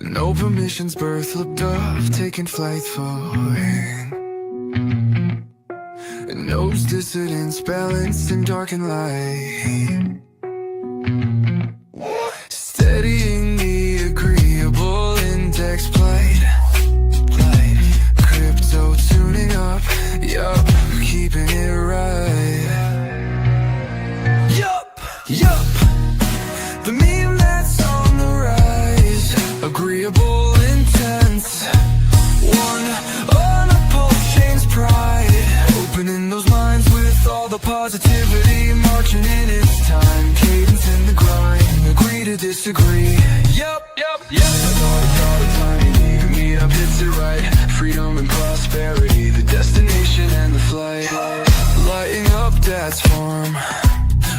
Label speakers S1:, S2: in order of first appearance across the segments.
S1: No permissions, birth looked up, taking flight falling. And knows dissidence, balanced in dark and light. Steadying the agreeable index plight. Crypto tuning up, yup, keeping it right. Yup, the meme that's on the rise. Agreeable intense. One on a Pulsechain's pride. Opening those minds with all the positivity. Marching in its time. Cadence in the grind. Agree to disagree. Yup. I thought of time. Meet up hits it right. Freedom and prosperity. The destination and the flight. Lighting up dad's farm.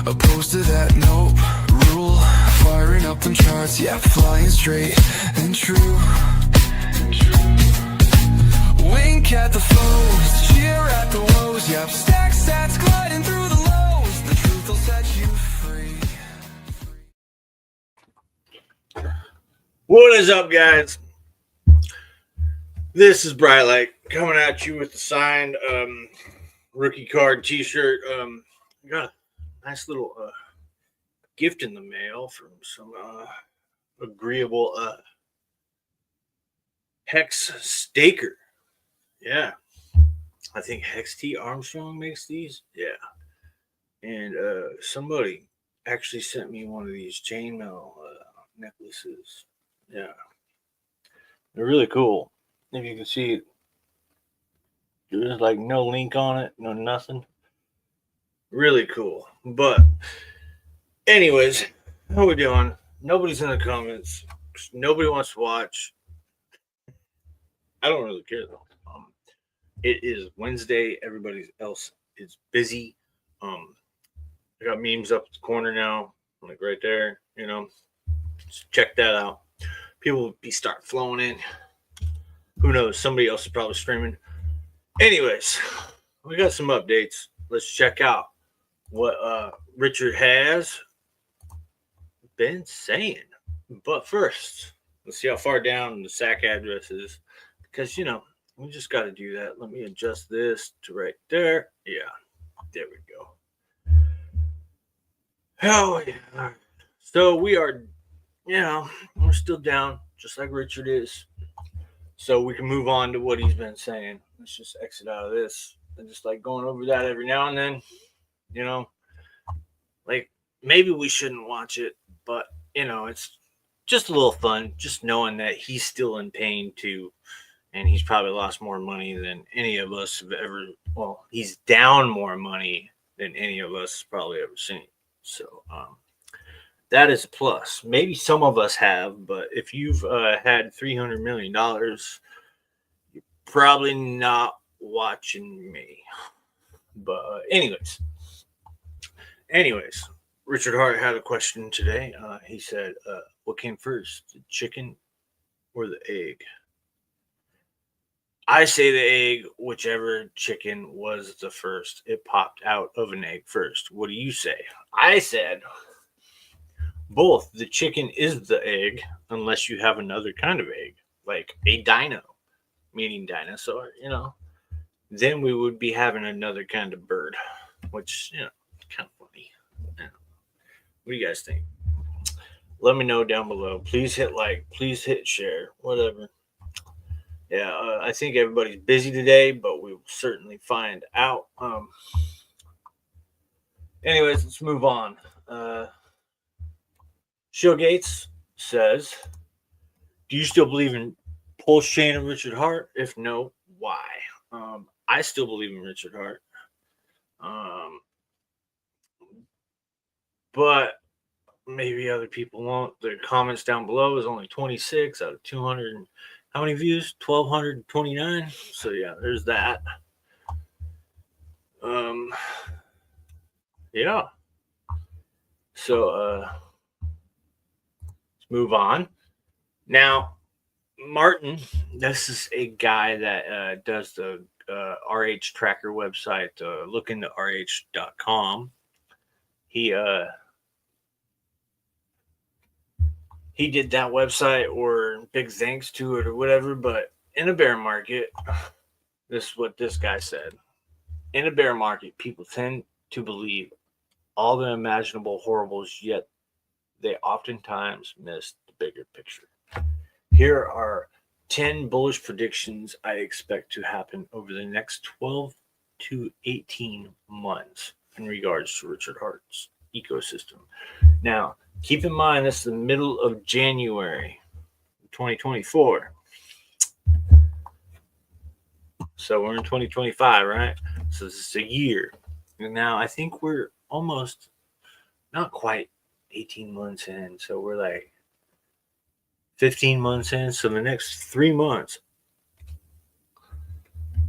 S1: Opposed to that, nope. Rule. Firing up them charts. Yeah, flying straight and true. Wink at the foes, cheer at the woes. Yep, stack sats gliding through the lows. The truth will set you free.
S2: What is up, guys? This is Bright Light coming at you with the signed rookie card t-shirt. Got a nice little gift in the mail from some agreeable Hex Staker. Yeah, I think Hex T Armstrong makes these. Yeah, and somebody actually sent me one of these chainmail necklaces. Yeah, they're really cool. If you can see it, there's like no link on it, no nothing. Really cool. But anyways, how we doing? Nobody's in the comments. Nobody wants to watch. I don't really care though. It is Wednesday. Everybody else is busy. I got memes up at the corner now, like right there. You know, just check that out. People will be start flowing in. Who knows? Somebody else is probably streaming. Anyways, we got some updates. Let's check out what Richard has been saying. But first, let's see how far down the SAC address is, because you know. We just got to do that. Let me adjust this to right there. Yeah, there we go. Hell yeah. So we are, we're still down, just like Richard is. So we can move on to what he's been saying. Let's just exit out of this. And just like going over that every now and then, like maybe we shouldn't watch it, but, it's just a little fun, just knowing that he's still in pain too. And he's probably lost more money than any of us have ever. Well, he's down more money than any of us probably ever seen. So that is a plus. Maybe some of us have, but if you've had $300 million, you're probably not watching me. But anyways, Richard Hart had a question today. He said, "What came first, the chicken or the egg?" I say the egg, whichever chicken was the first. It popped out of an egg first. What do you say? I said both. The chicken is the egg, unless you have another kind of egg, like a dino, meaning dinosaur, Then we would be having another kind of bird, which, kind of funny. What do you guys think? Let me know down below. Please hit like, please hit share, whatever. Yeah, I think everybody's busy today, but we will certainly find out. Anyways, let's move on. Shill Gates says, "Do you still believe in Pulsechain and Richard Hart? If no, why?" I still believe in Richard Hart. But maybe other people won't. The comments down below is only 26 out of 200. How many views? 1,229. So yeah, there's that. Yeah. So let's move on. Now, Martin, this is a guy that does the RH Tracker website. Look into rh.com. He he did that website or big thanks to it or whatever. But in a bear market, this is what this guy said. In a bear market, people tend to believe all the imaginable horribles, yet they oftentimes miss the bigger picture. Here are 10 bullish predictions I expect to happen over the next 12 to 18 months in regards to Richard Hart's ecosystem. Now, keep in mind, this is the middle of January 2024. So we're in 2025, right? So this is a year. And now I think we're almost, not quite 18 months in. So we're like 15 months in. So the next 3 months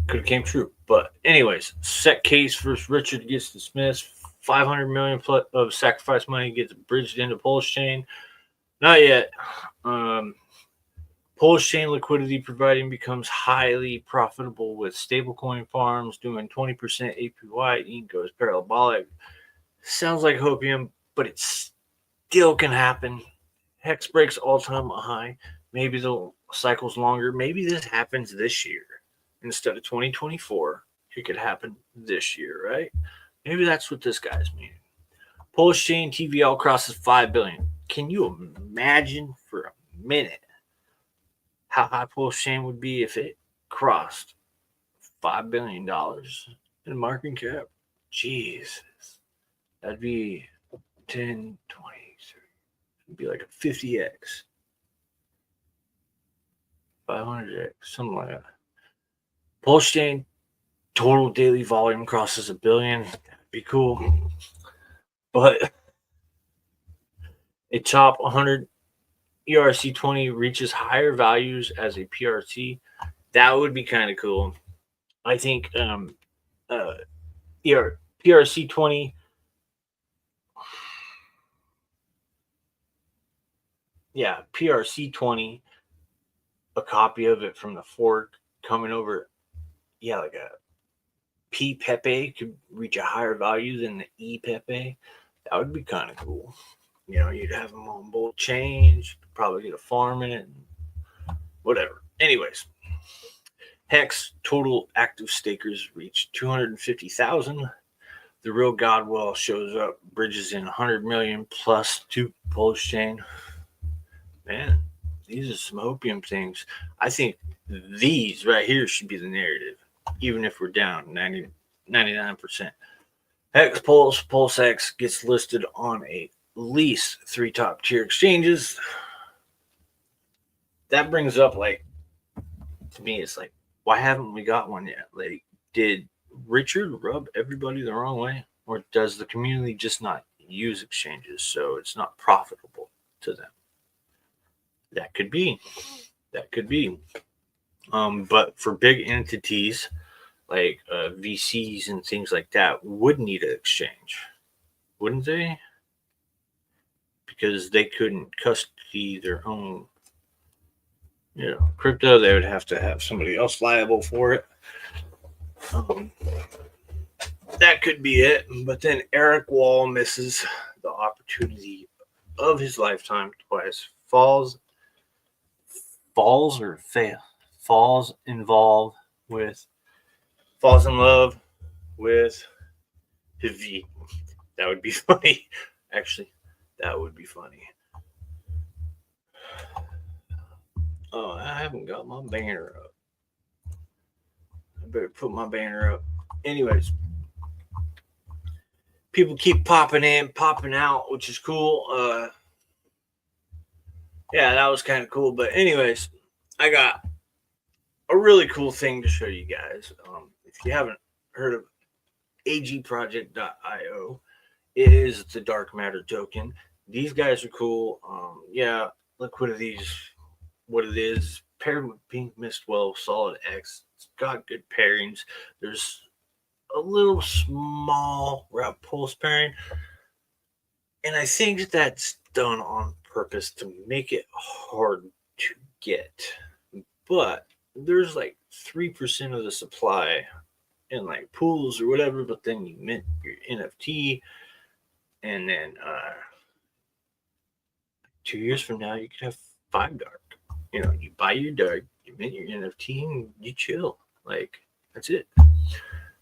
S2: could have came true. But anyways, set case versus Richard gets dismissed. 500 million plus of sacrifice money gets bridged into Pulsechain. Not yet. Pulsechain liquidity providing becomes highly profitable with stablecoin farms doing 20% APY. Ink goes parabolic. Sounds like hopium, but it still can happen. Hex breaks all-time high. Maybe the cycle's longer. Maybe this happens this year instead of 2024. It could happen this year, right? Maybe that's what this guy's meaning. Pulsechain TVL crosses 5 billion. Can you imagine for a minute how high Pulsechain would be if it crossed $5 billion in market cap? Jesus. That'd be 10, 20, 30. It'd be like a 50x, 500x, something like that. Pulsechain total daily volume crosses $1 billion. That'd be cool. But a top 100 ERC20 reaches higher values as a PRC. That would be kind of cool. I think PRC20. Yeah, PRC20, a copy of it from the fork coming over. Yeah, like a P Pepe could reach a higher value than the E Pepe. That would be kind of cool. You know, you'd have them on both chains, probably get a farm in it, whatever. Anyways, Hex total active stakers reached 250,000. The real Godwell shows up, bridges in 100 million plus to Pulsechain. Man, these are some opium things. I think these right here should be the narrative, even if we're down 99%. Hex PulseX gets listed on at least 3 top tier exchanges. That brings up, like, to me, it's like, why haven't we got one yet? Like, did Richard rub everybody the wrong way? Or does the community just not use exchanges so it's not profitable to them? That could be. That could be. But for big entities like VCs and things like that would need an exchange, wouldn't they? Because they couldn't custody their own, crypto. They would have to have somebody else liable for it. That could be it. But then Eric Wall misses the opportunity of his lifetime twice. Falls in love with TEVE. That would be funny. Actually, that would be funny. Oh, I haven't got my banner up. I better put my banner up. Anyways, people keep popping in, popping out, which is cool. Yeah, that was kind of cool. But anyways, I got a really cool thing to show you guys. If you haven't heard of agproject.io, it is the dark matter token. These guys are cool. Yeah, liquidity is what it is. Paired with Pink Mist Well, Solid X. It's got good pairings. There's a little small wrap pulse pairing. And I think that's done on purpose to make it hard to get. But there's like 3% of the supply in like pools or whatever, but then you mint your NFT and then 2 years from now, you could have 5 dark. You buy your dark, you mint your NFT, and you chill. Like, that's it.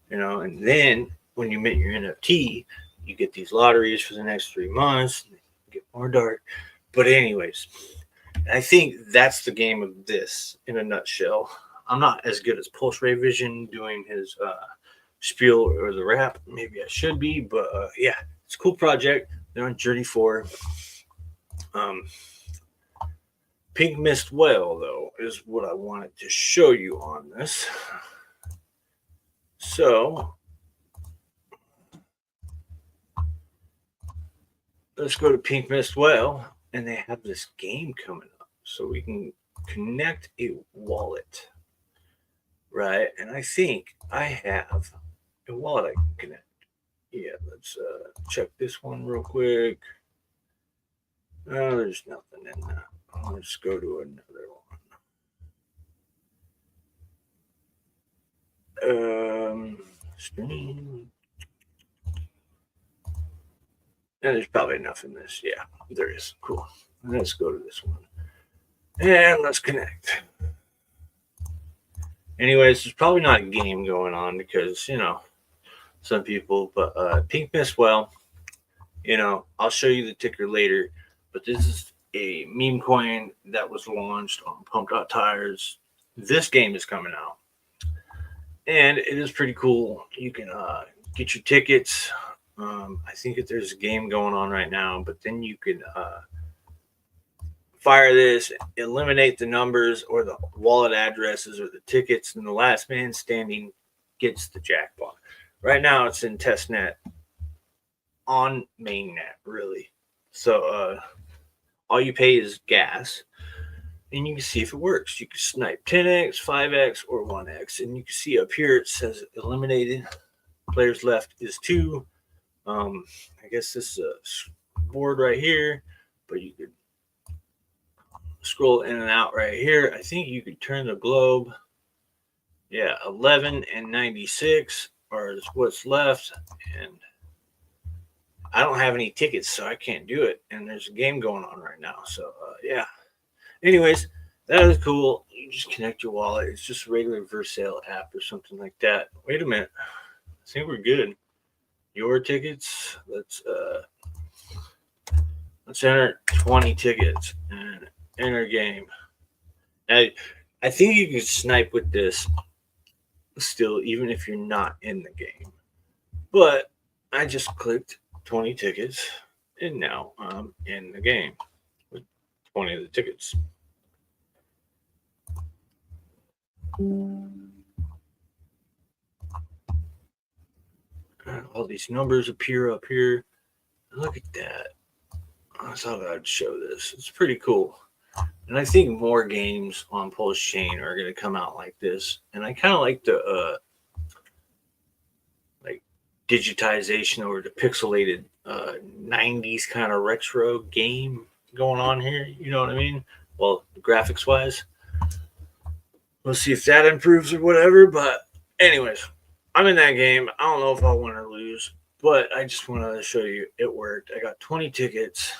S2: And then when you mint your NFT, you get these lotteries for the next 3 months, you get more dark. But anyways, I think that's the game of this in a nutshell. I'm not as good as Pulse Ray Vision doing his spiel or the rap. Maybe I should be, but yeah, it's a cool project. They're on Journey 4. Pink Mist Whale, though, is what I wanted to show you on this. So let's go to Pink Mist Whale, and they have this game coming up. So we can connect a wallet, right? And I think I have a wallet I can connect. Yeah, let's check this one real quick. Oh, there's nothing in there. Let's go to another one. Stream. And there's probably enough in this. Yeah, there is. Cool. Let's go to this one. And let's connect. Anyways, there's probably not a game going on because, some people, but Pink Mist Well, I'll show you the ticker later, but this is a meme coin that was launched on Pump.Tires. This game is coming out, and it is pretty cool. You can get your tickets. I think that there's a game going on right now, but then you can fire this, eliminate the numbers or the wallet addresses or the tickets, and the last man standing gets the jackpot. Right now, it's in testnet on mainnet, really. So all you pay is gas, and you can see if it works. You can snipe 10x, 5x, or 1x, and you can see up here it says eliminated. Players left is 2. I guess this is a board right here, but you could scroll in and out right here. I think you could turn the globe. Yeah, 11 and 96 are what's left, and I don't have any tickets, so I can't do it. And there's a game going on right now, so yeah. Anyways, that is cool. You just connect your wallet. It's just a regular Versailles app or something like that. Wait a minute. I think we're good. Your tickets. Let's enter 20 tickets and enter game. I think you can snipe with this still, even if you're not in the game. But I just clicked 20 tickets, and now I'm in the game with 20 of the tickets. All these numbers appear up here. Look at that. I thought I'd show this. It's pretty cool. And I think more games on Pulsechain are going to come out like this. And I kind of like the digitization or the pixelated 90s kind of retro game going on here. You know what I mean? Well, graphics wise. We'll see if that improves or whatever. But anyways, I'm in that game. I don't know if I'll win or lose, but I just wanted to show you it worked. I got 20 tickets.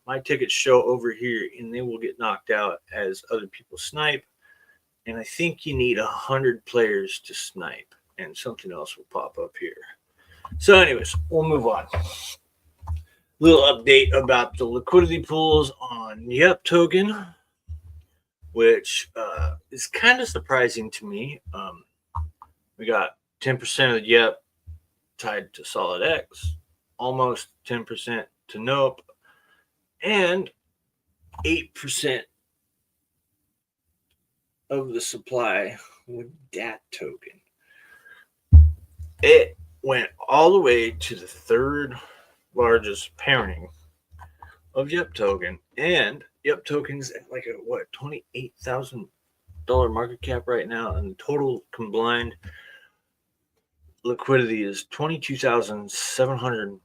S2: My tickets show over here, and they will get knocked out as other people snipe. And I think you need 100 players to snipe, and something else will pop up here. So anyways, we'll move on. Little update about the liquidity pools on YEP token, which is kind of surprising to me. We got 10% of the YEP tied to Solid X, almost 10% to Nope, and 8% of the supply with DAT token. It went all the way to the third largest pairing of YEP token, and YEP token's at like a $28,000 market cap right now, and the total combined liquidity is $22,701.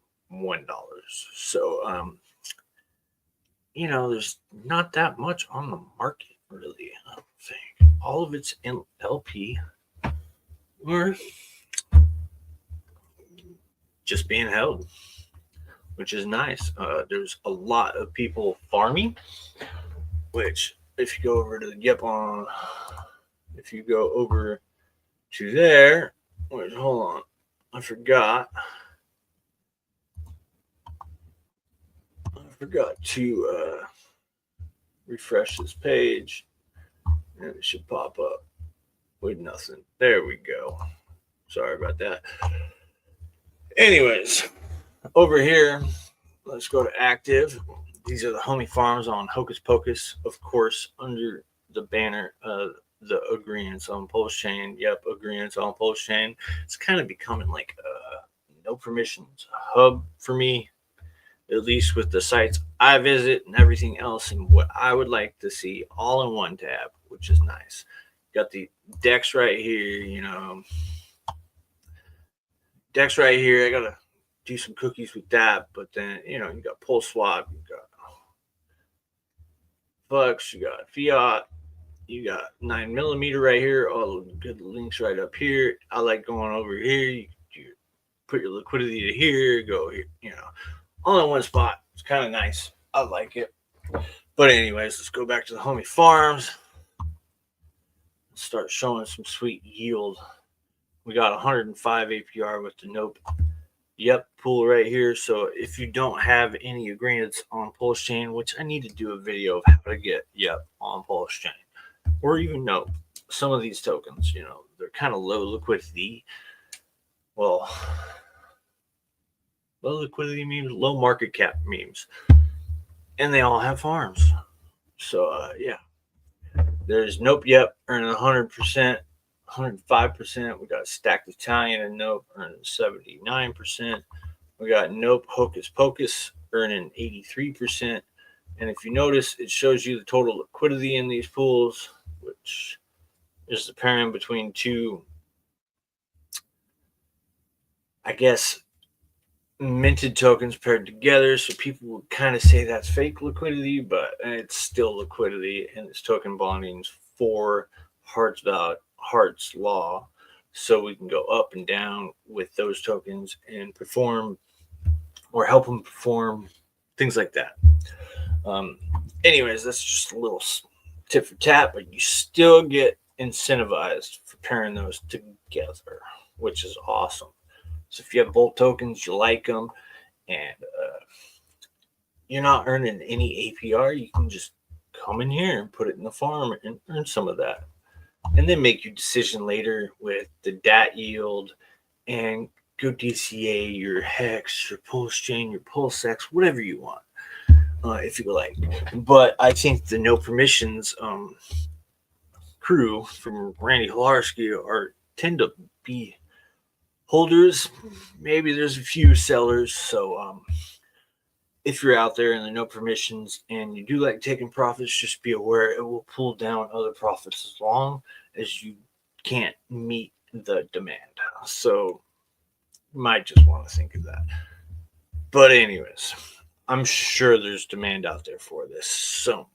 S2: So there's not that much on the market, really. I don't think all of it's in LP or just being held. which is nice. There's a lot of people farming, which if you go over to the if you go over to there, wait, hold on, I forgot to refresh this page, and it should pop up with nothing. There we go. Sorry about that. Anyways, over here, let's go to active. These are the homie farms on Hocus Pocus, of course, under the banner the agreements on Pulsechain. Yep, agreements on Pulsechain. It's kind of becoming like a no permissions hub for me, at least with the sites I visit and everything else, and what I would like to see all in one tab, which is nice. Got the decks right here, decks right here. I gotta do some cookies with that, but then you got Pulse Swap, you got Flux, you got Fiat, you got 9mm right here. All the good links right up here. I like going over here. You put your liquidity to here, go here, all in one spot. It's kind of nice. I like it. But anyways, let's go back to the homie farms. Start showing some sweet yield. We got 105 APR with the Nope. Yep, pool right here. So if you don't have any agreements on Pulsechain, which I need to do a video of how to get Yep on Pulsechain, or even Nope, some of these tokens, they're kind of low liquidity. Well, low liquidity means low market cap memes, and they all have farms. So yeah, there's Nope. Yep, earning 100%. 105%. We got Stacked Italian and Nope earning 79%. We got Nope Hocus Pocus earning 83%. And if you notice, it shows you the total liquidity in these pools, which is the pairing between two, I guess, minted tokens paired together. So people would kind of say that's fake liquidity, but it's still liquidity, and it's token bondings for Hart's law, so we can go up and down with those tokens and perform or help them perform things like that. Anyways, that's just a little tip for tat, but you still get incentivized for pairing those together, which is awesome. So if you have both tokens, you like them, and you're not earning any APR, you can just come in here and put it in the farm and earn some of that. And then make your decision later with the DAT yield and go DCA your Hex, your Pulsechain, your PulseX, whatever you want, if you like. But I think the no permissions crew from Randy Hilarski tend to be holders. Maybe there's a few sellers. So if you're out there and there are no permissions and you do like taking profits, just be aware it will pull down other profits as long as you can't meet the demand. So you might just want to think of that. But anyways, I'm sure there's demand out there for this somewhere.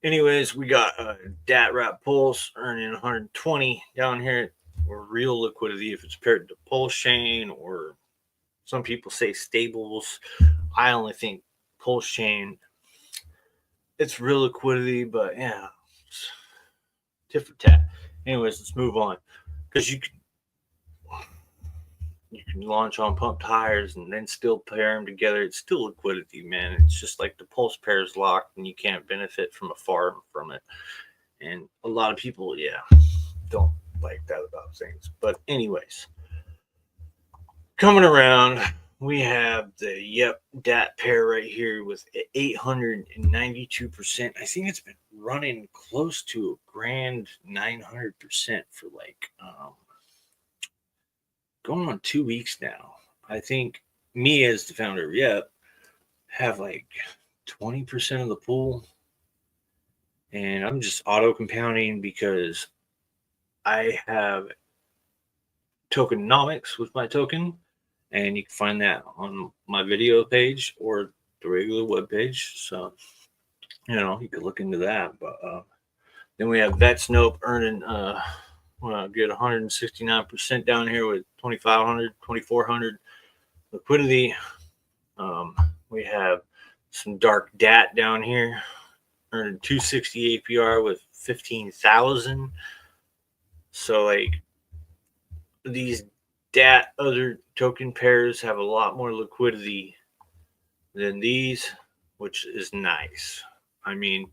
S2: Anyways, we got DAT Wrap Pulse earning 120 down here, or real liquidity if it's paired to Pulsechain, or some people say stables. I only think Pulsechain, it's real liquidity, but yeah, tit for tat. Anyways, let's move on, because you can launch on pumped tires and then still pair them together. It's still liquidity, man. It's just like the Pulse pair is locked and you can't benefit from afar from it. And a lot of people, don't like that about things. But anyways, coming around, we have the DAT pair right here with 892%. I think it's been running close to a grand 900% for like going on 2 weeks now. I think me as the founder of have like 20% of the pool, and I'm just auto compounding because I have tokenomics with my token, and you can find that on my video page or the regular web page. So you could look into that. But then we have VetSnope earning get 169% down here with 2,500, 2,400. liquidity. We have some dark DAT down here, earning 260 APR with 15,000. So like these DAT other token pairs have a lot more liquidity than these, which is nice. I mean,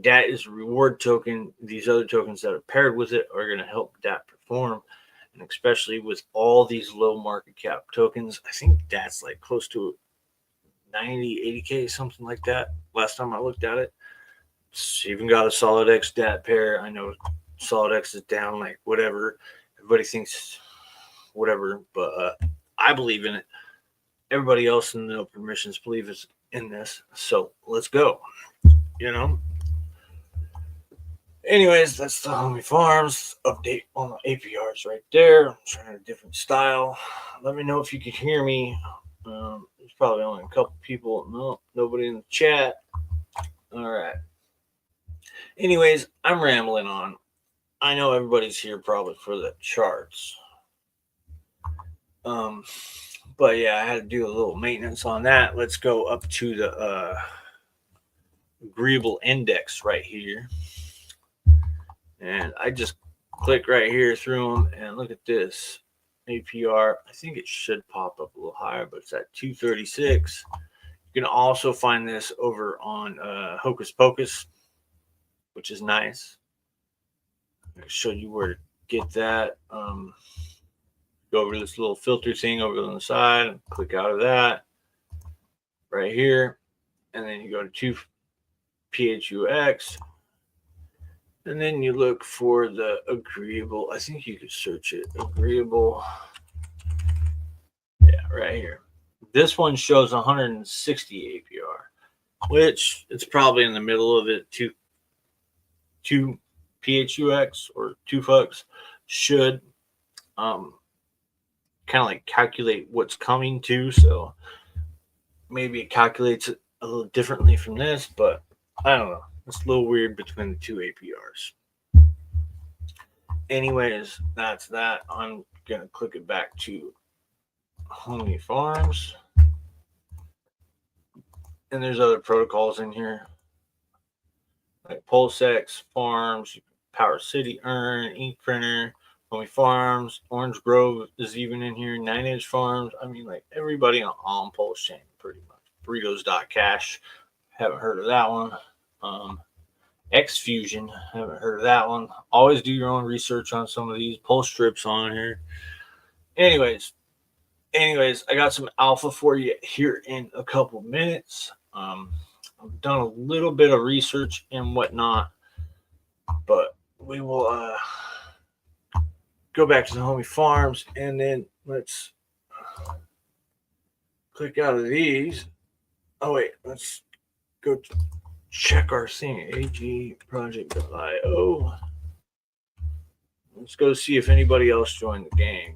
S2: DAT is a reward token. These other tokens that are paired with it are going to help DAT perform. And especially with all these low market cap tokens, I think DAT's like close to 90, 80K, something like that. Last time I looked at it. It's even got a Solid X DAT pair. I know Solid X is down, like whatever. Everybody thinks whatever, but I believe in it. Everybody else in the no permissions believes in this. So let's go. You know? Anyways, that's the Homie Farms update on the APRs right there. I'm trying a different style. Let me know if you can hear me. There's probably only a couple people. No, nobody in the chat. All right. Anyways, I'm rambling on. I know everybody's here probably for the charts. But yeah, I had to do a little maintenance on that. Let's go up to the agreeable index right here. And I just click right here through them and look at this APR. I think it should pop up a little higher, but it's at 236. You can also find this over on Hocus Pocus, which is nice. I'll show you where to get that. Go over to this little filter thing over on the side and click out of that right here. And then you go to 2PHUX. And then you look for the agreeable. I think you could search it. Agreeable. Yeah, right here. This one shows 160 APR, which it's probably in the middle of it. 2 PHUX or 2 fucks should kind of like calculate what's coming to. So maybe it calculates it a little differently from this, but I don't know. It's a little weird between the two APRs. Anyways, that's that. I'm going to click it back to Homie Farms. And there's other protocols in here. Like Pulsechain, Farms, Power City, Earn, Ink Printer, Homie Farms, Orange Grove is even in here, 9 Inch Farms. I mean, like everybody on Pulsechain, pretty much. Burritos.cash. Haven't heard of that one. X Fusion, haven't heard of that one. Always do your own research on some of these. Pulse strips on here. Anyways, I got some alpha for you here in a couple minutes. I've done a little bit of research and whatnot, but we will go back to the Homie Farms and then let's click out of these. Oh wait, let's go check our thing, agproject.io. Let's go see if anybody else joined the game.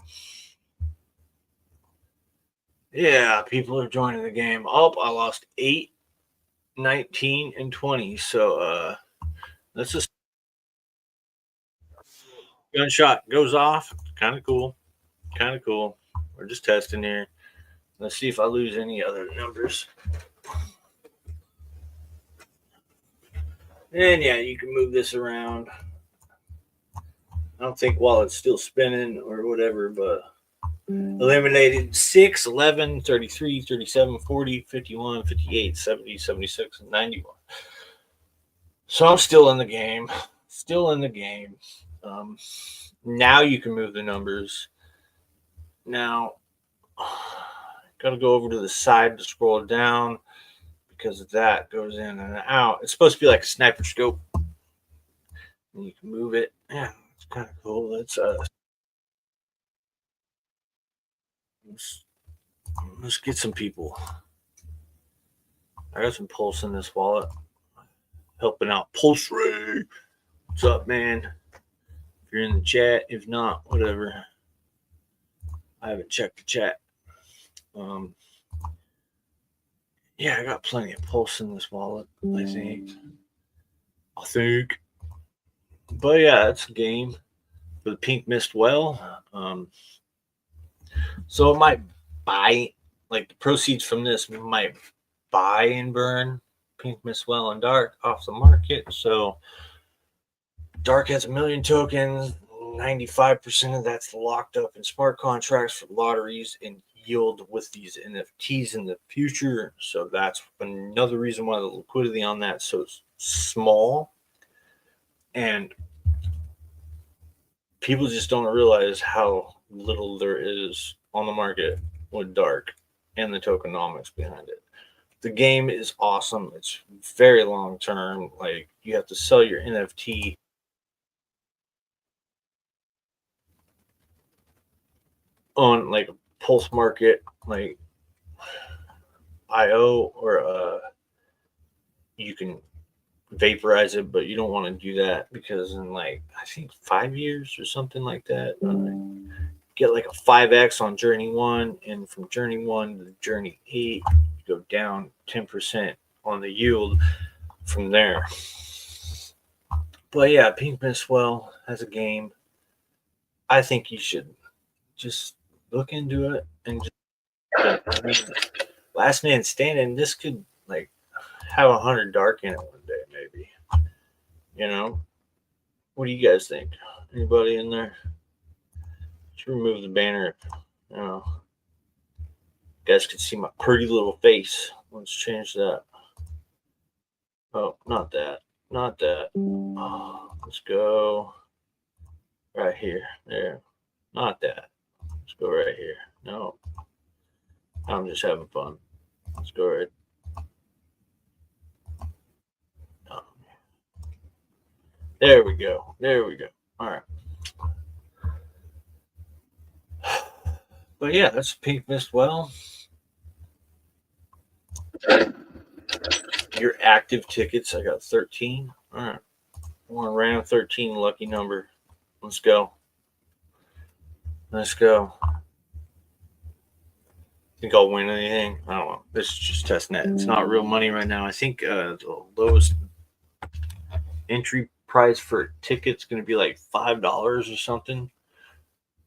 S2: Yeah, people are joining the game. Oh, I lost 8, 19, and 20. So let's just gunshot goes off. Kind of cool. We're just testing here. Let's see if I lose any other numbers. And yeah, you can move this around. I don't think while it's still spinning or whatever, but eliminated 6, 11, 33, 37, 40, 51, 58, 70, 76, and 91. So I'm still in the game. Now you can move the numbers. Now, got to go over to the side to scroll down because that goes in and out. It's supposed to be like a sniper scope. And you can move it. Yeah, it's kind of cool. Let's get some people. I got some Pulse in this wallet. Helping out Pulse Ray. What's up, man? If you're in the chat, if not, whatever. I haven't checked the chat. Yeah, I got plenty of Pulse in this wallet, I think. But yeah, it's a game for the Pink Mist Well. So it might buy, like the proceeds from this might buy and burn Pink Mistwell and Dark off the market. So Dark has 1 million tokens. 95% of that's locked up in smart contracts for lotteries and yield with these NFTs in the future. So that's another reason why the liquidity on that is so small. And people just don't realize how little there is on the market with Dark and the tokenomics behind it. The game is awesome. It's very long term. Like, you have to sell your NFT on like a Pulse market, like IO, or you can vaporize it, but you don't want to do that because in like I think 5 years or something like that, get like a 5x on Journey 1, and from Journey 1 to Journey 8, you go down 10% on the yield from there. But yeah, Pink Mistwell has a game. I think you should just look into it and just, I mean, last man standing. This could like have 100 Dark in it one day, maybe. You know, what do you guys think? Anybody in there? Let's remove the banner. You know, you guys can see my pretty little face. Let's change that. Oh, not that. Not that. Oh, let's go right here. There. Not that. Let's go right here. No. I'm just having fun. Let's go right. Oh. There we go. There we go. All right. But yeah, that's Pink Mistwell. Your active tickets, I got 13. All right. I want a random 13 lucky number. Let's go. Let's go. Think I'll win anything? I don't know. This is just test net. It's not real money right now. I think the lowest entry price for a ticket's going to be like $5 or something.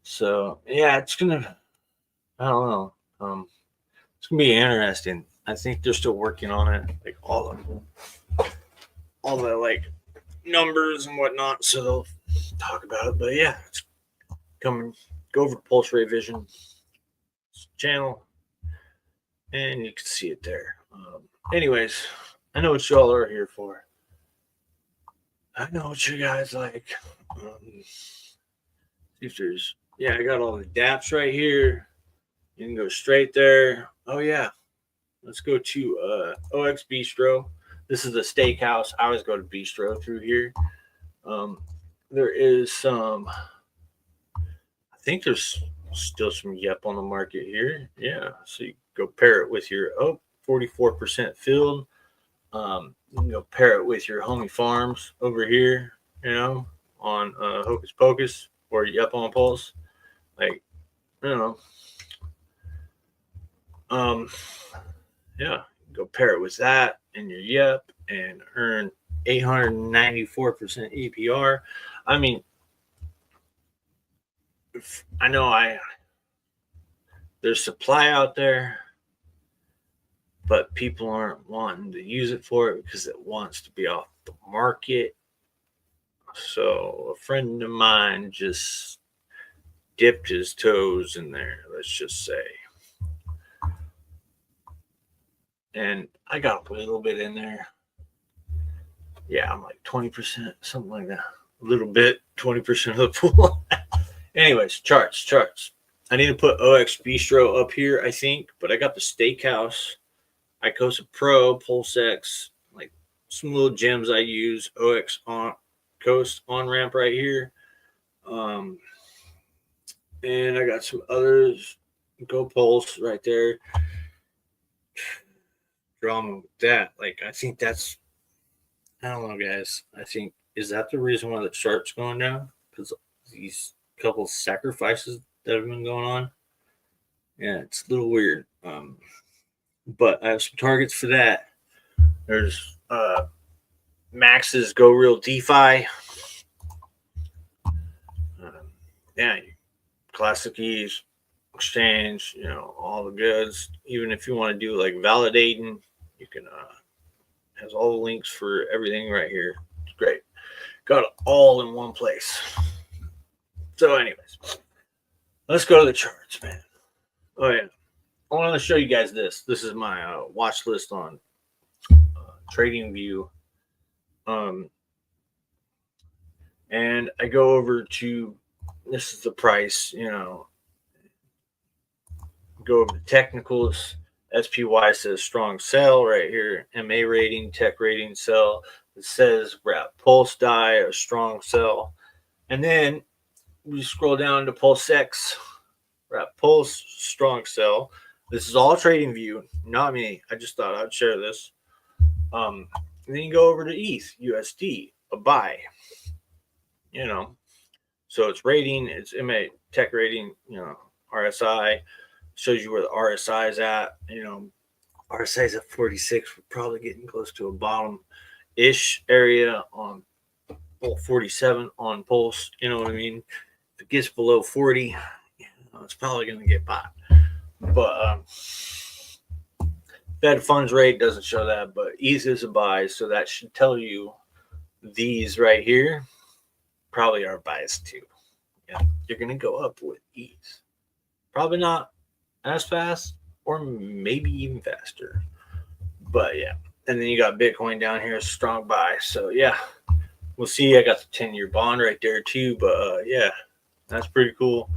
S2: So yeah, it's gonna. I don't know. It's gonna be interesting. I think they're still working on it, like all the like numbers and whatnot. So they'll talk about it. But yeah, it's coming. Go over to Pulse Ray Vision channel, and you can see it there. Anyways, I know what y'all are here for. I know what you guys like. If there's, yeah, I got all the dApps right here. You can go straight there. Oh yeah, let's go to OX Bistro. This is a steakhouse. I always go to Bistro through here. There is some. I think there's still some Yep on the market here. Yeah, so you go pair it with your 44% filled. You can go pair it with your Homie Farms over here, you know, on Hocus Pocus or Yep on Pulse. Like, I don't know. Yeah, go pair it with that and your Yep and earn 894% APR. I mean, I know there's supply out there, but people aren't wanting to use it for it because it wants to be off the market. So a friend of mine just dipped his toes in there, let's just say. And I got a little bit in there. Yeah, I'm like 20%, something like that. A little bit, 20% of the pool. Anyways, charts. I need to put OX Bistro up here, I think, but I got the Steakhouse, Icosa Pro, PulseX, like some little gems I use, OX on Coast on ramp right here. And I got some others, Go Pulse right there. Drama with that. Like, I think that's, I don't know, guys. I think, is that the reason why the chart's going down? Because these couple sacrifices that have been going on. Yeah, it's a little weird. But I have some targets for that. There's Max's Go Real DeFi. Yeah, classic ease, exchange, all the goods. Even if you want to do like validating, you can has all the links for everything right here. It's great. Got it all in one place. So, anyways, let's go to the charts, man. Oh yeah, I wanted to show you guys this. This is my watch list on TradingView. And I go over to, this is the price, go over the technicals. SPY says strong sell right here. MA rating, tech rating, sell. It says we're at Pulse Die, a strong sell. And then we scroll down to Pulsex. We're at Pulse, strong sell. This is all TradingView, not me. I just thought I'd share this. And then you go over to ETH, USD, a buy. So it's rating, it's MA tech rating, RSI shows you where the RSI is at. RSI is at 46. We're probably getting close to a bottom-ish area on 47 on Pulse. You know what I mean? If it gets below 40, it's probably going to get bought. But Fed funds rate doesn't show that, but ETH is a buy, so that should tell you these right here probably are buys too. Yeah, you're going to go up with ETH. Probably not as fast, or maybe even faster. But yeah, and then you got Bitcoin down here, strong buy. So yeah, we'll see. I got the 10-year bond right there too. But yeah, that's pretty cool.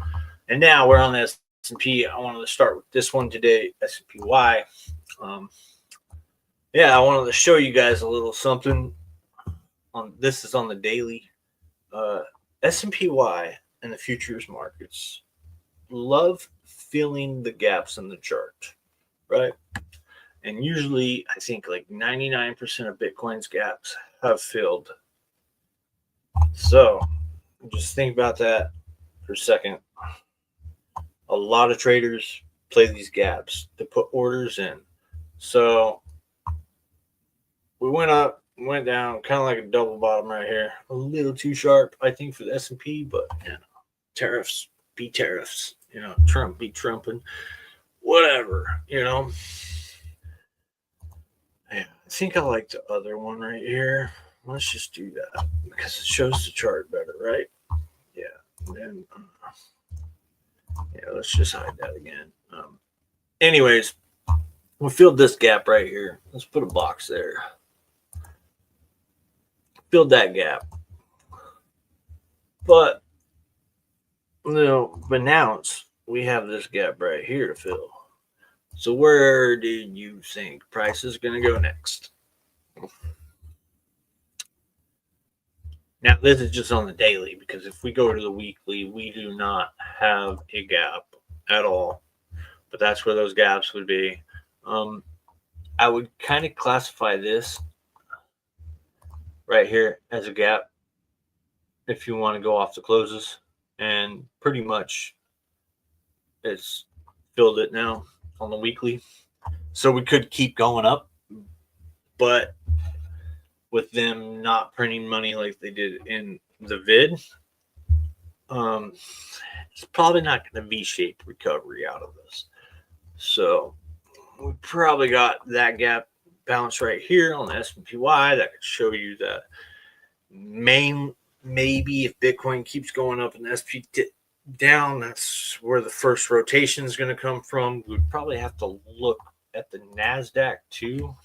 S2: And now we're on the S&P. I wanted to start with this one today, S&PY. Yeah, I wanted to show you guys a little something. This is on the daily. S&PY and the futures markets love filling the gaps in the chart, right? And usually, I think like 99% of Bitcoin's gaps have filled. So just think about that for a second. A lot of traders play these gaps to put orders in. So we went up, went down, kind of like a double bottom right here. A little too sharp, I think, for the S&P, but tariffs be tariffs. Trump be trumping. Whatever, Yeah, I think I like the other one right here. Let's just do that because it shows the chart better, right? Yeah. And then, let's just hide that again. Anyways, we filled this gap right here. Let's put a box there. Filled that gap. But, now we have this gap right here to fill. So where do you think price is going to go next? Now, this is just on the daily, because if we go to the weekly, we do not have a gap at all. But that's where those gaps would be. I would kind of classify this right here as a gap if you want to go off the closes. And pretty much it's filled it now on the weekly. So we could keep going up, but with them not printing money like they did in the vid, it's probably not going to V-shaped recovery out of this. So we probably got that gap bounce right here on the S&PY. That could show you that maybe if Bitcoin keeps going up and the SP down, that's where the first rotation is going to come from. We'd probably have to look at the NASDAQ too.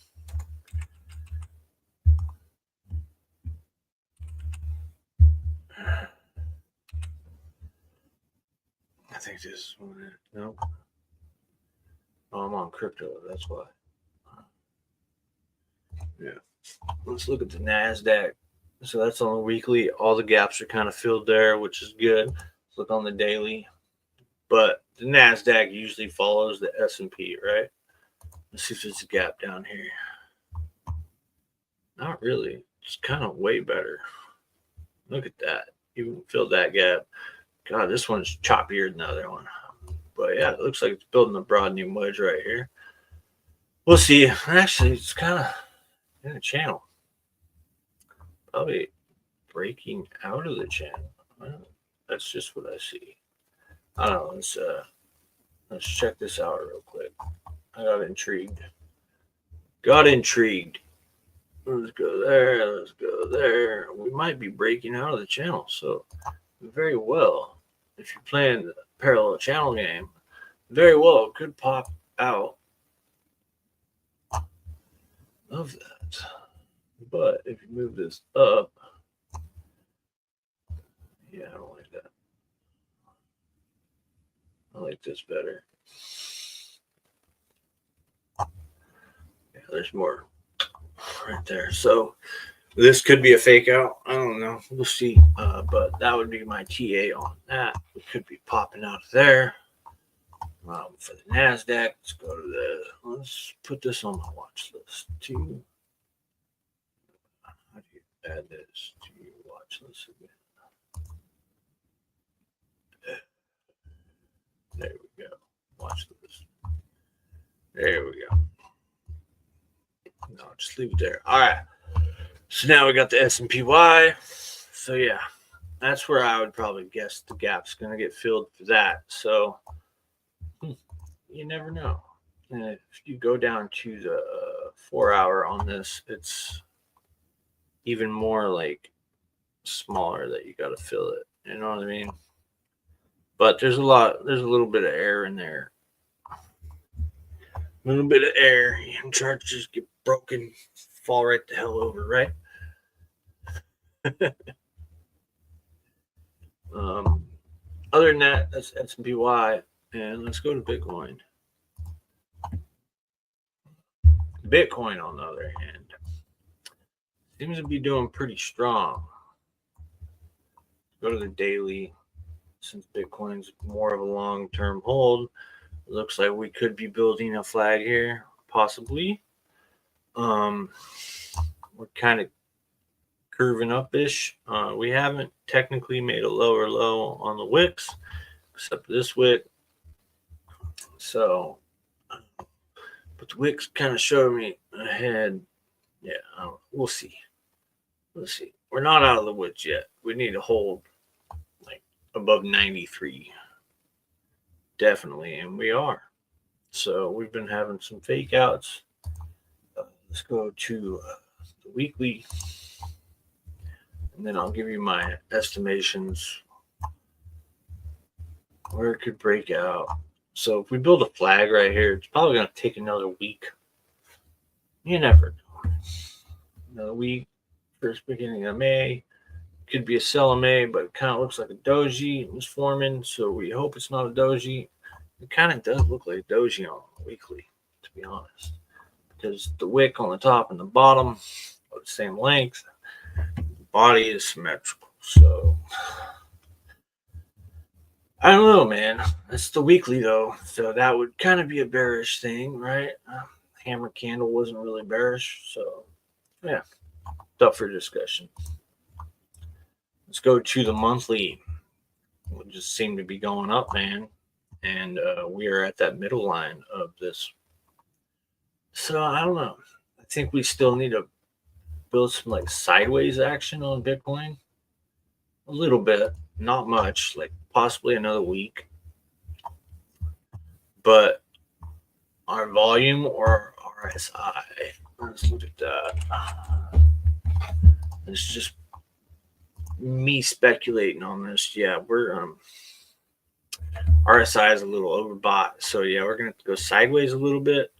S2: I think this is one. Nope. Oh, I'm on crypto. That's why. Yeah. Let's look at the NASDAQ. So that's on the weekly. All the gaps are kind of filled there, which is good. Let's look on the daily. But the NASDAQ usually follows the S&P, right? Let's see if there's a gap down here. Not really. It's kind of way better. Look at that. You filled that gap. God, this one's choppier than the other one. But yeah, it looks like it's building a broadening wedge right here. We'll see. Actually, it's kind of in a channel. Probably breaking out of the channel. Well, that's just what I see. I don't know. Let's Let's check this out real quick. I got intrigued. Let's go there. Let's go there. We might be breaking out of the channel. So very well, if you're playing the parallel channel game, very well it could pop out of that. But if you move this up, yeah, I don't like that. I like this better. Yeah, there's more right there. So this could be a fake out. I don't know. We'll see. But that would be my TA on that. We could be popping out of there. For the NASDAQ, let's put this on my watch list too. How do you add this to your watch list again? There we go. Watch list. There we go. No, just leave it there. All right. So now we got the S&PY. So yeah, that's where I would probably guess the gap's going to get filled for that. So you never know. And if you go down to the 4 hour on this, it's even more like smaller that you got to fill it. You know what I mean? But there's a little bit of air in there. A little bit of air. And charts just get broken, fall right the hell over, right? Other than that, that's S&PY. And let's go to Bitcoin. Bitcoin, on the other hand, seems to be doing pretty strong. Go to the daily. Since Bitcoin's more of a long-term hold, it looks like we could be building a flag here, possibly. We're kind of curving up-ish. We haven't technically made a lower low on the wicks, except this wick. So, but the wicks kind of showed me ahead. Yeah, we'll see. Let's see. We're not out of the woods yet. We need to hold like above 93. Definitely, and we are. So we've been having some fake outs. Let's go to the weekly, and then I'll give you my estimations where it could break out. So if we build a flag right here, it's probably going to take another week. You never know. Another week, first beginning of May. Could be a sell of May, but it kind of looks like a doji was forming, so we hope it's not a doji. It kind of does look like a doji on the weekly, to be honest, because the wick on the top and the bottom are the same length. The body is symmetrical, so I don't know, man. That's the weekly, though, so that would kind of be a bearish thing, right? Hammer candle wasn't really bearish, so yeah, up for discussion. Let's go to the monthly. We just seem to be going up, man. And we are at that middle line of this. So I don't know. I think we still need to build some like sideways action on Bitcoin. A little bit, not much, like possibly another week. But our volume or RSI, let's look at that. It's just me speculating on this. Yeah, we're RSI is a little overbought, so yeah, we're gonna have to go sideways a little bit.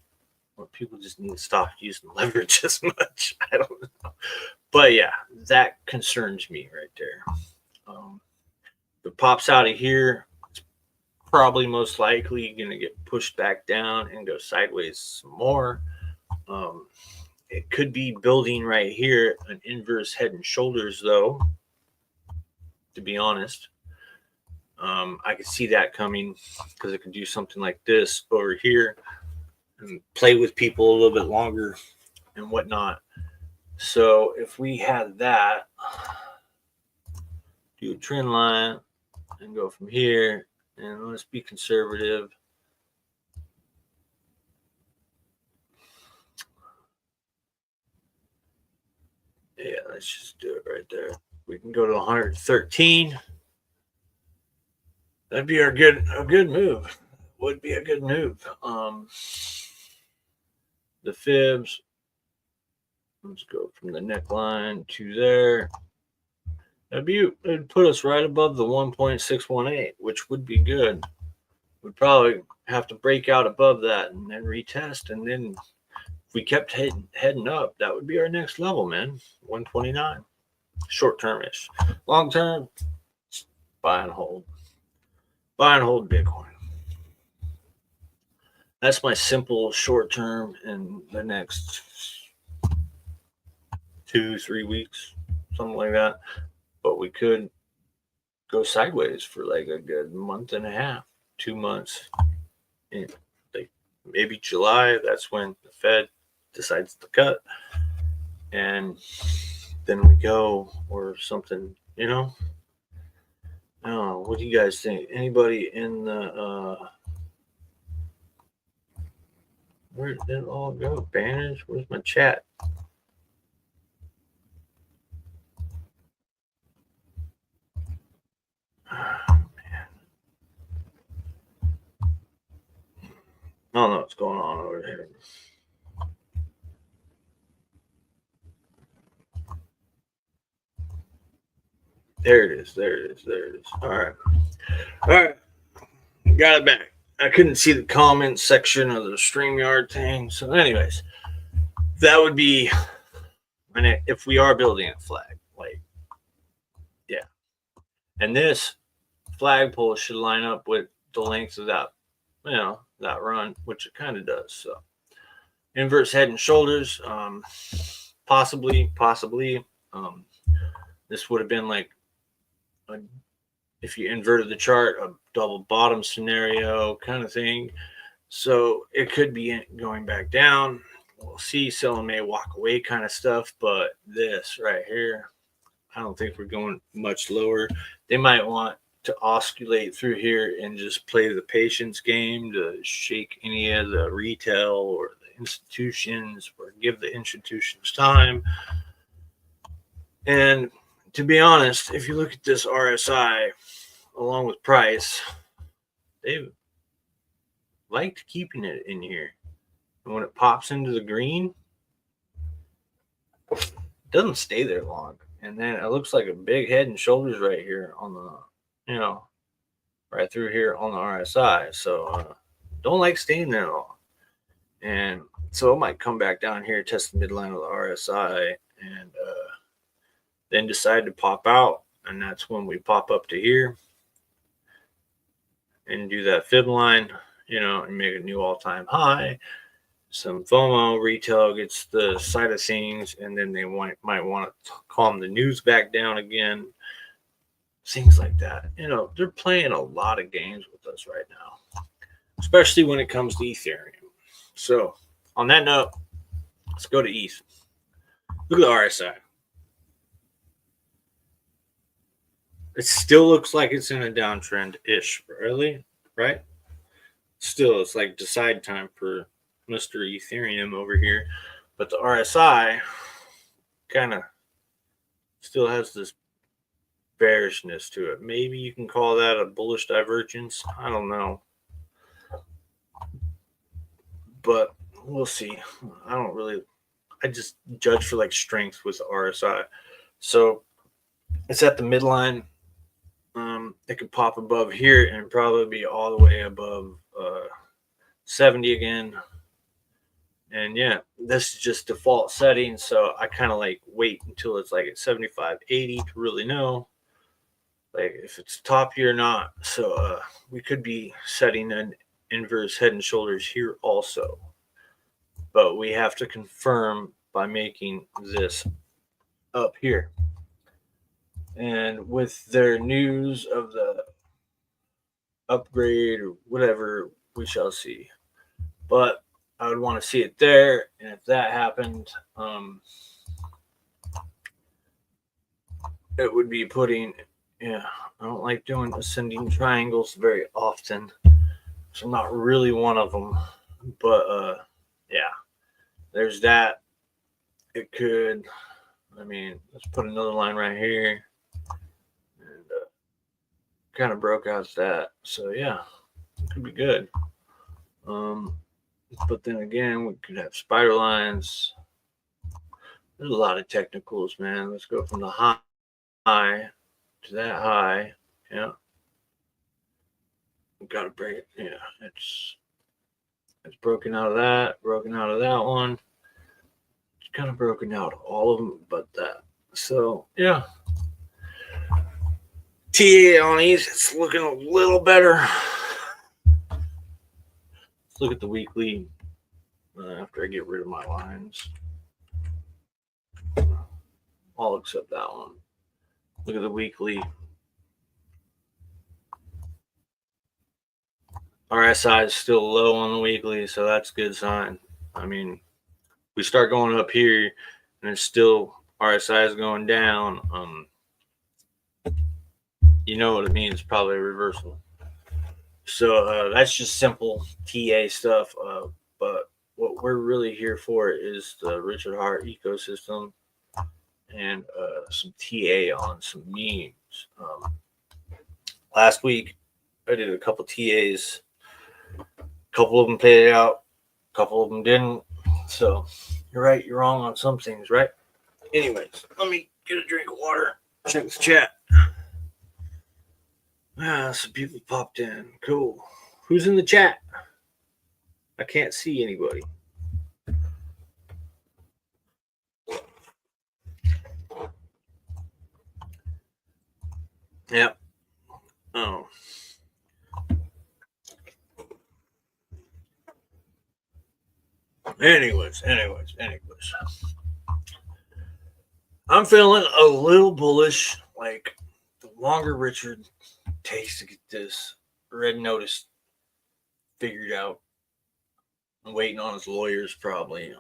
S2: Or people just need to stop using leverage as much. I don't know, but yeah, that concerns me right there. If it pops out of here, it's probably most likely gonna get pushed back down and go sideways some more. It could be building right here an inverse head and shoulders, though. To be honest, I could see that coming because it could do something like this over here and play with people a little bit longer and whatnot. So if we had that, do a trend line and go from here, and let's be conservative. Yeah, let's just do it right there. We can go to 113. That'd be a good move. would be a good move. The fibs, let's go from the neckline to there. It'd put us right above the 1.618, which would be good. We'd probably have to break out above that and then retest. And then if we kept heading up, that would be our next level, man. 129. Short term-ish. Long term, buy and hold. Buy and hold Bitcoin. That's my simple short term in the next 2-3 weeks, something like that. But we could go sideways for like a good month and a half, 2 months. And like maybe July, that's when the Fed decides to cut. And then we go or something, you know? Oh, what do you guys think? Anybody in the where did it all go? Banners? Where's my chat? Oh, man. I don't know what's going on over here. There it is. There it is. There it is. All right. All right. Got it back. I couldn't see the comment section of the StreamYard thing. So, anyways, that would be if we are building a flag. Like, yeah. And this flagpole should line up with the length of that, that run, which it kind of does. So, inverse head and shoulders, possibly. This would have been like if you inverted the chart, a double bottom scenario kind of thing. So it could be going back down. We'll see. Selling may walk away kind of stuff. But this right here, I don't think we're going much lower. They might want to oscillate through here and just play the patience game to shake any of the retail or the institutions or give the institutions time. And to be honest, if you look at this RSI along with price, they've liked keeping it in here. And when it pops into the green, it doesn't stay there long. And then it looks like a big head and shoulders right here on the, right through here on the RSI. So don't like staying there long. And so it might come back down here, test the midline of the RSI, and then decide to pop out. And that's when we pop up to here and do that fib line, and make a new all-time high. Some FOMO, retail gets the side of things, and then they might want to calm the news back down again. Things like that. They're playing a lot of games with us right now, especially when it comes to Ethereum. So on that note, let's go to ETH. Look at the RSI. It still looks like it's in a downtrend-ish, really, right? Still, it's like decide time for Mr. Ethereum over here. But the RSI kind of still has this bearishness to it. Maybe you can call that a bullish divergence. I don't know. But we'll see. I just judge for like strength with the RSI. So it's at the midline. It could pop above here and probably be all the way above 70 again. And yeah, this is just default settings. So I kind of like wait until it's like at 75, 80 to really know like if it's top here or not. So we could be setting an inverse head and shoulders here also. But we have to confirm by making this up here. And with their news of the upgrade or whatever, we shall see. But I would want to see it there. And if that happened, it would be putting, I don't like doing ascending triangles very often. So I'm not really one of them. But there's that. It could, let's put another line right here. And kind of broke out that. So yeah, it could be good. But then again, we could have spider lines. There's a lot of technicals, man. Let's go from the high to that high. Yeah. We gotta bring it. Yeah, it's broken out of that, broken out of that one. It's kind of broken out of all of them but that. So yeah. TA on these, it's looking a little better. Let's look at the weekly after I get rid of my lines. All except that one. Look at the weekly. RSI is still low on the weekly, so that's a good sign. I mean, we start going up here and it's still RSI is going down. You know what it means, probably a reversal. So that's just simple TA stuff. But what we're really here for is the Richard Hart ecosystem and some TA on some memes. Last week, I did a couple TAs. A couple of them paid it out. A couple of them didn't. So you're right, you're wrong on some things, right? Anyways, let me get a drink of water. Check the chat. Some people popped in. Cool. Who's in the chat? I can't see anybody. Yep. Oh. Anyways. I'm feeling a little bullish. Like, the longer Richard takes to get this red notice figured out, I'm waiting on his lawyers probably.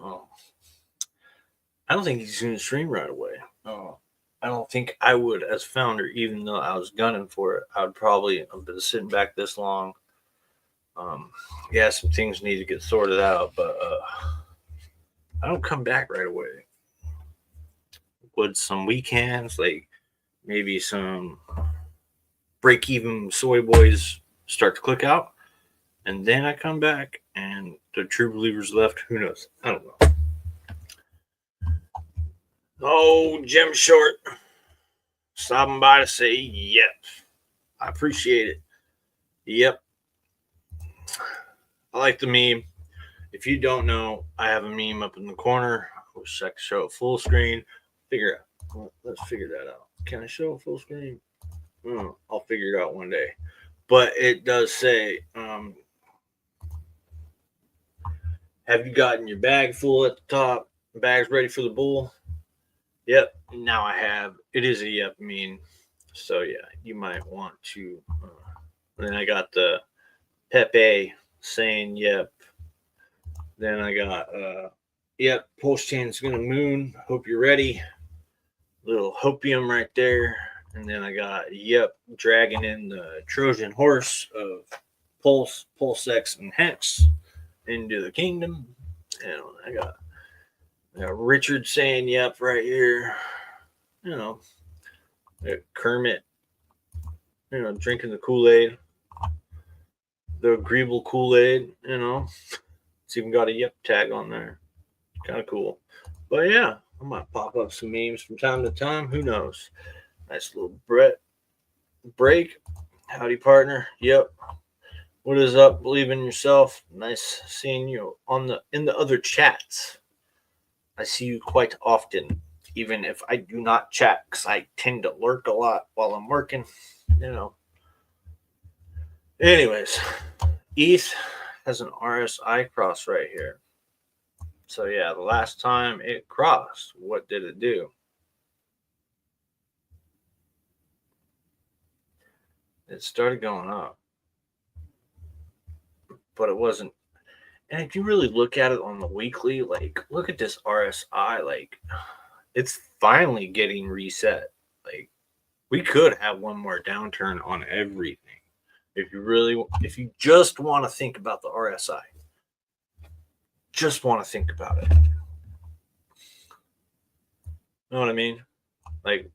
S2: I don't think he's going to stream right away. I don't think I would as founder, even though I was gunning for it. I would probably have been sitting back this long. Yeah, some things need to get sorted out, but I don't come back right away. Would some weekends, like maybe some break even soy boys, start to click out, and then I come back and the true believers left? Who knows? I don't know. Oh, Jim Short, stopping by to say yep. I appreciate it. Yep. I like the meme. If you don't know, I have a meme up in the corner. I wish I could show it full screen. Let's figure that out. Can I show it full screen? I'll figure it out one day. But it does say, have you gotten your bag full at the top? Bag's ready for the bull? Yep. Now I have. It is a yep meme. So yeah, you might want to. Then I got the Pepe saying yep. Then I got yep, Pulsechain's gonna moon. Hope you're ready. Little hopium right there. And then I got yep, dragging in the Trojan horse of Pulsex, and Hex into the kingdom. And I got Richard saying yep right here. You know, Kermit, drinking the Kool-Aid. The agreeable Kool-Aid, It's even got a yep tag on there. Kind of cool. But yeah, I might pop up some memes from time to time. Who knows? Nice little break. Howdy, partner. Yep. What is up? Believe in yourself. Nice seeing you in the other chats. I see you quite often, even if I do not chat, because I tend to lurk a lot while I'm working. Anyways, ETH has an RSI cross right here. So yeah, the last time it crossed, what did it do? It started going up, but it wasn't. And if you really look at it on the weekly, like, look at this RSI, like, it's finally getting reset. Like, we could have one more downturn on everything. If you just want to think about the RSI, just want to think about it. Know what I mean? Like,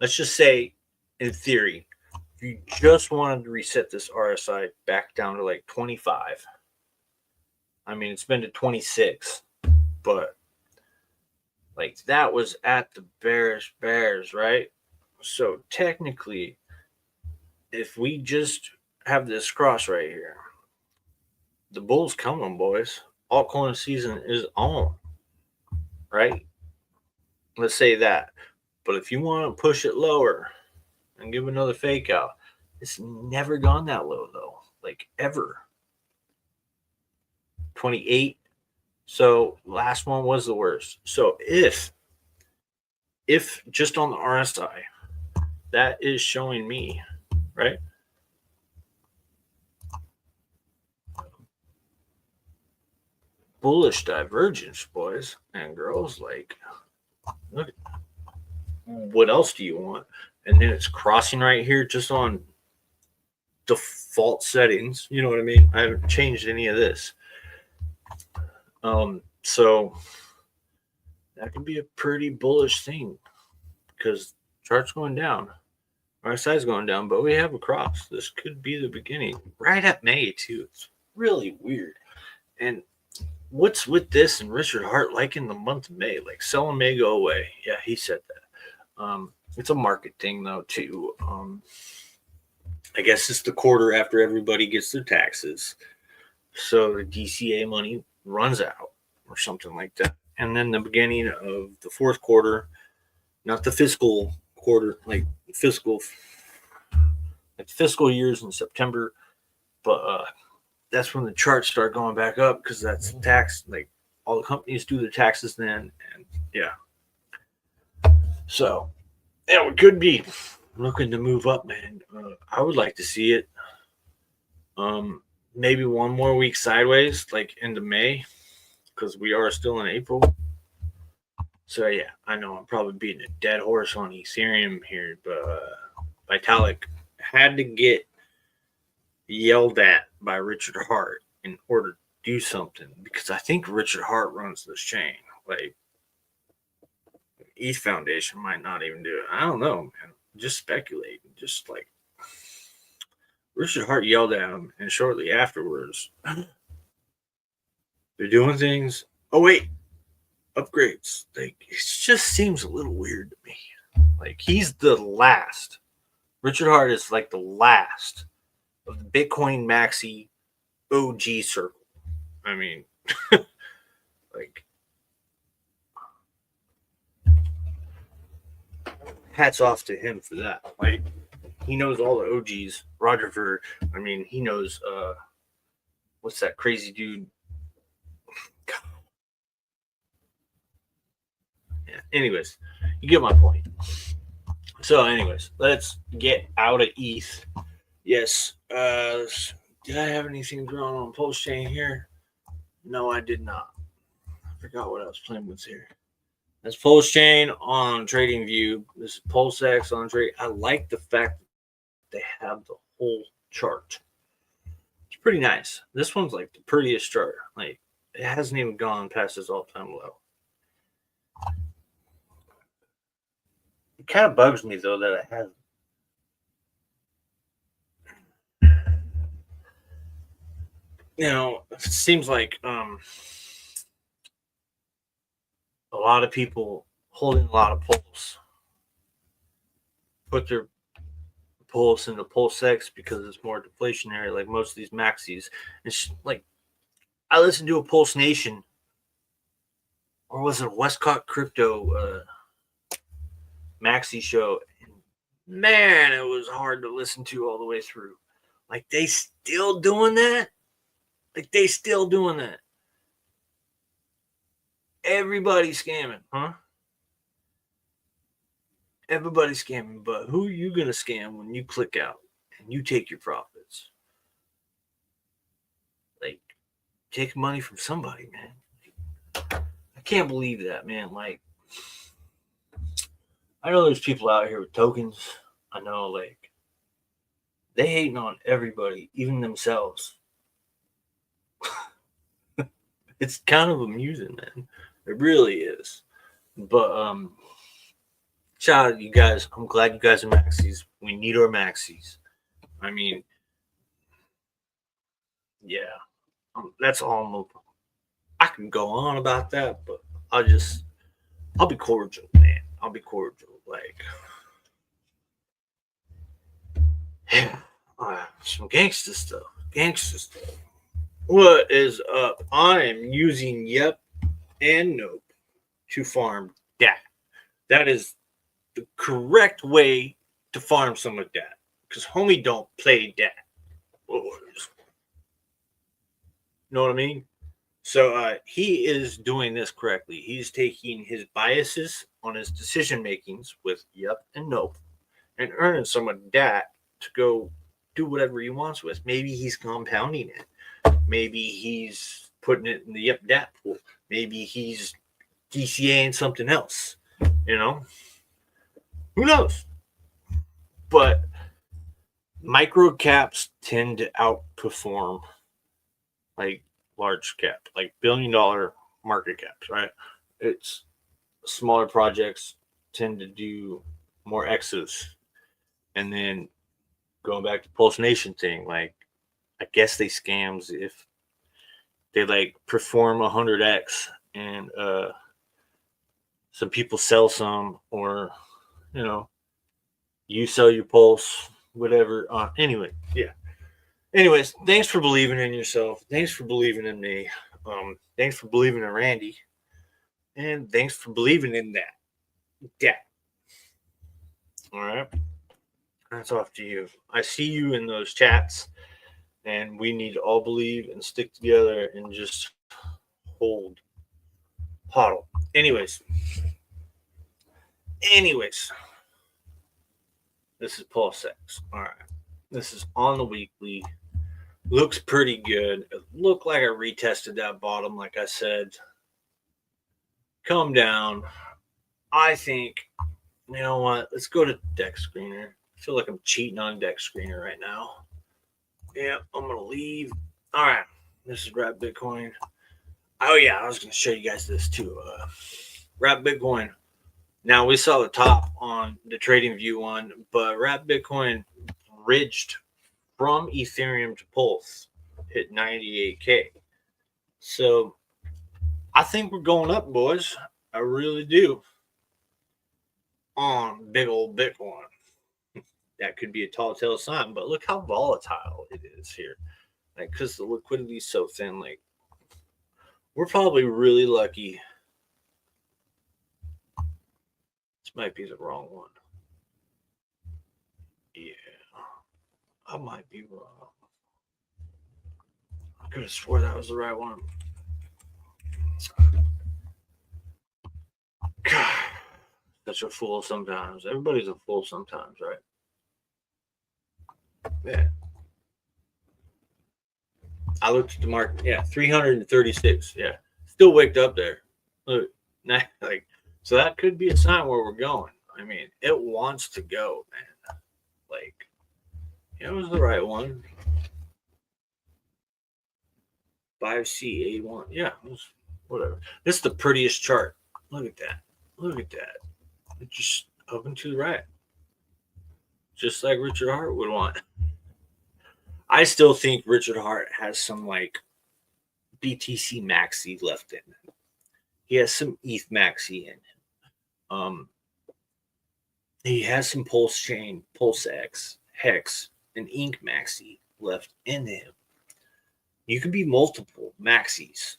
S2: let's just say, in theory, if you just wanted to reset this RSI back down to like 25, I mean, it's been to 26, but like that was at the Bears, right? So technically, if we just have this cross right here, the Bulls coming, boys. Altcoin season is on, right? Let's say that. But if you want to push it lower and give another fake out, it's never gone that low though, like ever. 28. So last one was the worst. So if just on the RSI, that is showing me, right? Bullish divergence, boys and girls. Like, look, what else do you want? And then it's crossing right here just on default settings. You know what I mean? I haven't changed any of this. So that can be a pretty bullish thing because chart's going down. Our side's going down, but we have a cross. This could be the beginning. Right at May, too. It's really weird. And what's with this and Richard Hart liking the month of May? Like, selling may go away. Yeah, he said that. It's a market thing, though, too. I guess it's the quarter after everybody gets their taxes. So the DCA money runs out or something like that. And then the beginning of the fourth quarter, not the fiscal quarter, like fiscal years in September, but that's when the charts start going back up because that's tax. Like all the companies do their taxes then, and yeah. So yeah, we could be looking to move up, man. I would like to see it. Maybe one more week sideways, like into May, because we are still in April. So yeah, I know I'm probably beating a dead horse on Ethereum here, but Vitalik had to get yelled at by Richard Hart in order to do something because I think Richard Hart runs this chain. Like ETH Foundation might not even do it. I don't know, man. Just speculating. Just like Richard Hart yelled at him, and shortly afterwards, they're doing things. Oh wait, upgrades. Like it just seems a little weird to me. Like he's the last. Richard Hart is like the last of the Bitcoin maxi OG circle. I mean, like, hats off to him for that. Like, he knows all the OGs. Roger Ver, I mean, he knows, what's that crazy dude? Yeah, anyways, you get my point. So, anyways, let's get out of ETH. Yes, did I have anything going on Pulsechain here? No, I did not. I forgot what I was playing with here. That's Pulsechain on TradingView. This is PulseX on Trade. I like the fact that they have the whole chart. It's pretty nice. This one's like the prettiest chart. Like it hasn't even gone past its all-time low. It kind of bugs me though that it hasn't. You know, it seems like a lot of people holding a lot of pulse put their pulse into PulseX because it's more deflationary, like most of these maxis. It's like I listened to a Pulse Nation, or was it a Westcott Crypto maxi show? And man, it was hard to listen to all the way through. Like they still doing that? Like they still doing that? Everybody's scamming, huh? Everybody's scamming, but who are you gonna scam when you click out and you take your profits? Like, take money from somebody, man. I can't believe that, man. Like, I know there's people out here with tokens. I know, like, they hating on everybody, even themselves. It's kind of amusing, man. It really is. But shout out to you guys. I'm glad you guys are maxis. We need our maxis. I mean, yeah, that's all. I can go on about that, but I'll be cordial, man. I'll be cordial. Like, yeah, some gangster stuff. Gangster stuff. What is up? I am using Yep and Nope to farm dat. That is the correct way to farm some of dat. Because homie don't play dat. You know what I mean? So he is doing this correctly. He's taking his biases on his decision makings with Yep and Nope and earning some of that to go do whatever he wants with. Maybe he's compounding it. Maybe he's putting it in the Yep Dat pool. Maybe he's DCAing something else. You know? Who knows? But micro caps tend to outperform like large cap, like $1 billion market caps, right? It's smaller projects tend to do more exos. And then going back to Pulse Nation thing, like I guess they scams if they like perform 100x and some people sell some, or you know, you sell your pulse, whatever. Anyway, yeah. Anyways, thanks for believing in yourself. Thanks for believing in me. Thanks for believing in Randy. And thanks for believing in that. Yeah. All right. That's off to you. I see you in those chats, and we need to all believe and stick together and just hold huddle. Anyways, this is Pulsechain. All right. This is on the weekly. Looks pretty good. It looked like I retested that bottom, like I said. Come down. I think, you know what? Let's go to deck screener. I feel like I'm cheating on deck screener right now. Yeah, I'm going to leave. All right. This is Wrap Bitcoin. Oh, yeah. I was going to show you guys this too. Wrap Bitcoin. Now, we saw the top on the Trading View one, but Wrap Bitcoin ridged from Ethereum to Pulse, hit 98K. So I think we're going up, boys. I really do. On big old Bitcoin. That could be a tall tale sign, but look how volatile it is here. Like, because the liquidity is so thin, like, we're probably really lucky. This might be the wrong one. Yeah. I might be wrong. I could have swore that was the right one. God, such a fool sometimes. Everybody's a fool sometimes, right? Yeah. I looked at the market. Yeah, 336. Yeah. Still waked up there. Look, like, so that could be a sign where we're going. I mean, it wants to go, man. Like, it was the right one. 5C81. Yeah, it was whatever. This is the prettiest chart. Look at that. Look at that. It's just up and to the right. Just like Richard Hart would want. I still think Richard Hart has some like BTC maxi left in him. He has some ETH maxi in him. He has some Pulsechain, Pulsex, Hex, and Ink maxi left in him. You could be multiple maxis.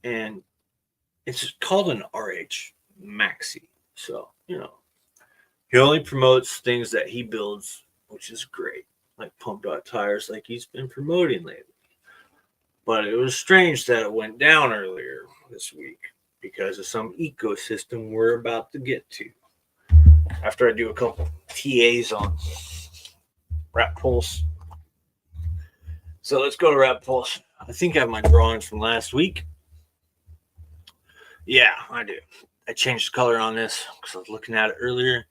S2: And it's called an RH maxi. So, you know, he only promotes things that he builds, which is great. Like Pump Dot Tires, like he's been promoting lately. But it was strange that it went down earlier this week because of some ecosystem we're about to get to. After I do a couple TAs on Wrap Pulse. So let's go to Wrap Pulse. I think I have my drawings from last week. Yeah, I do. I changed the color on this because I was looking at it earlier.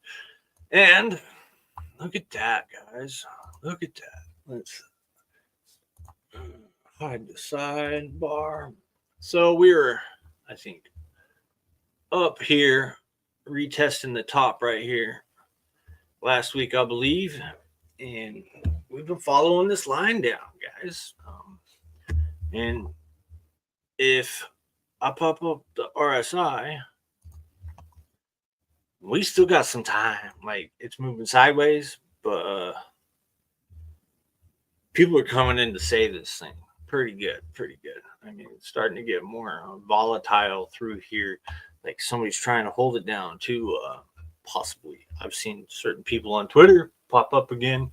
S2: And look at that, guys. Look at that. Let's hide the sidebar. So we were, I think, up here, retesting the top right here last week, I believe. And we've been following this line down, guys. And if I pop up the RSI, we still got some time. Like, it's moving sideways, but people are coming in to say this thing. Pretty good, pretty good. I mean, it's starting to get more volatile through here. Like, somebody's trying to hold it down too, possibly. I've seen certain people on Twitter pop up again.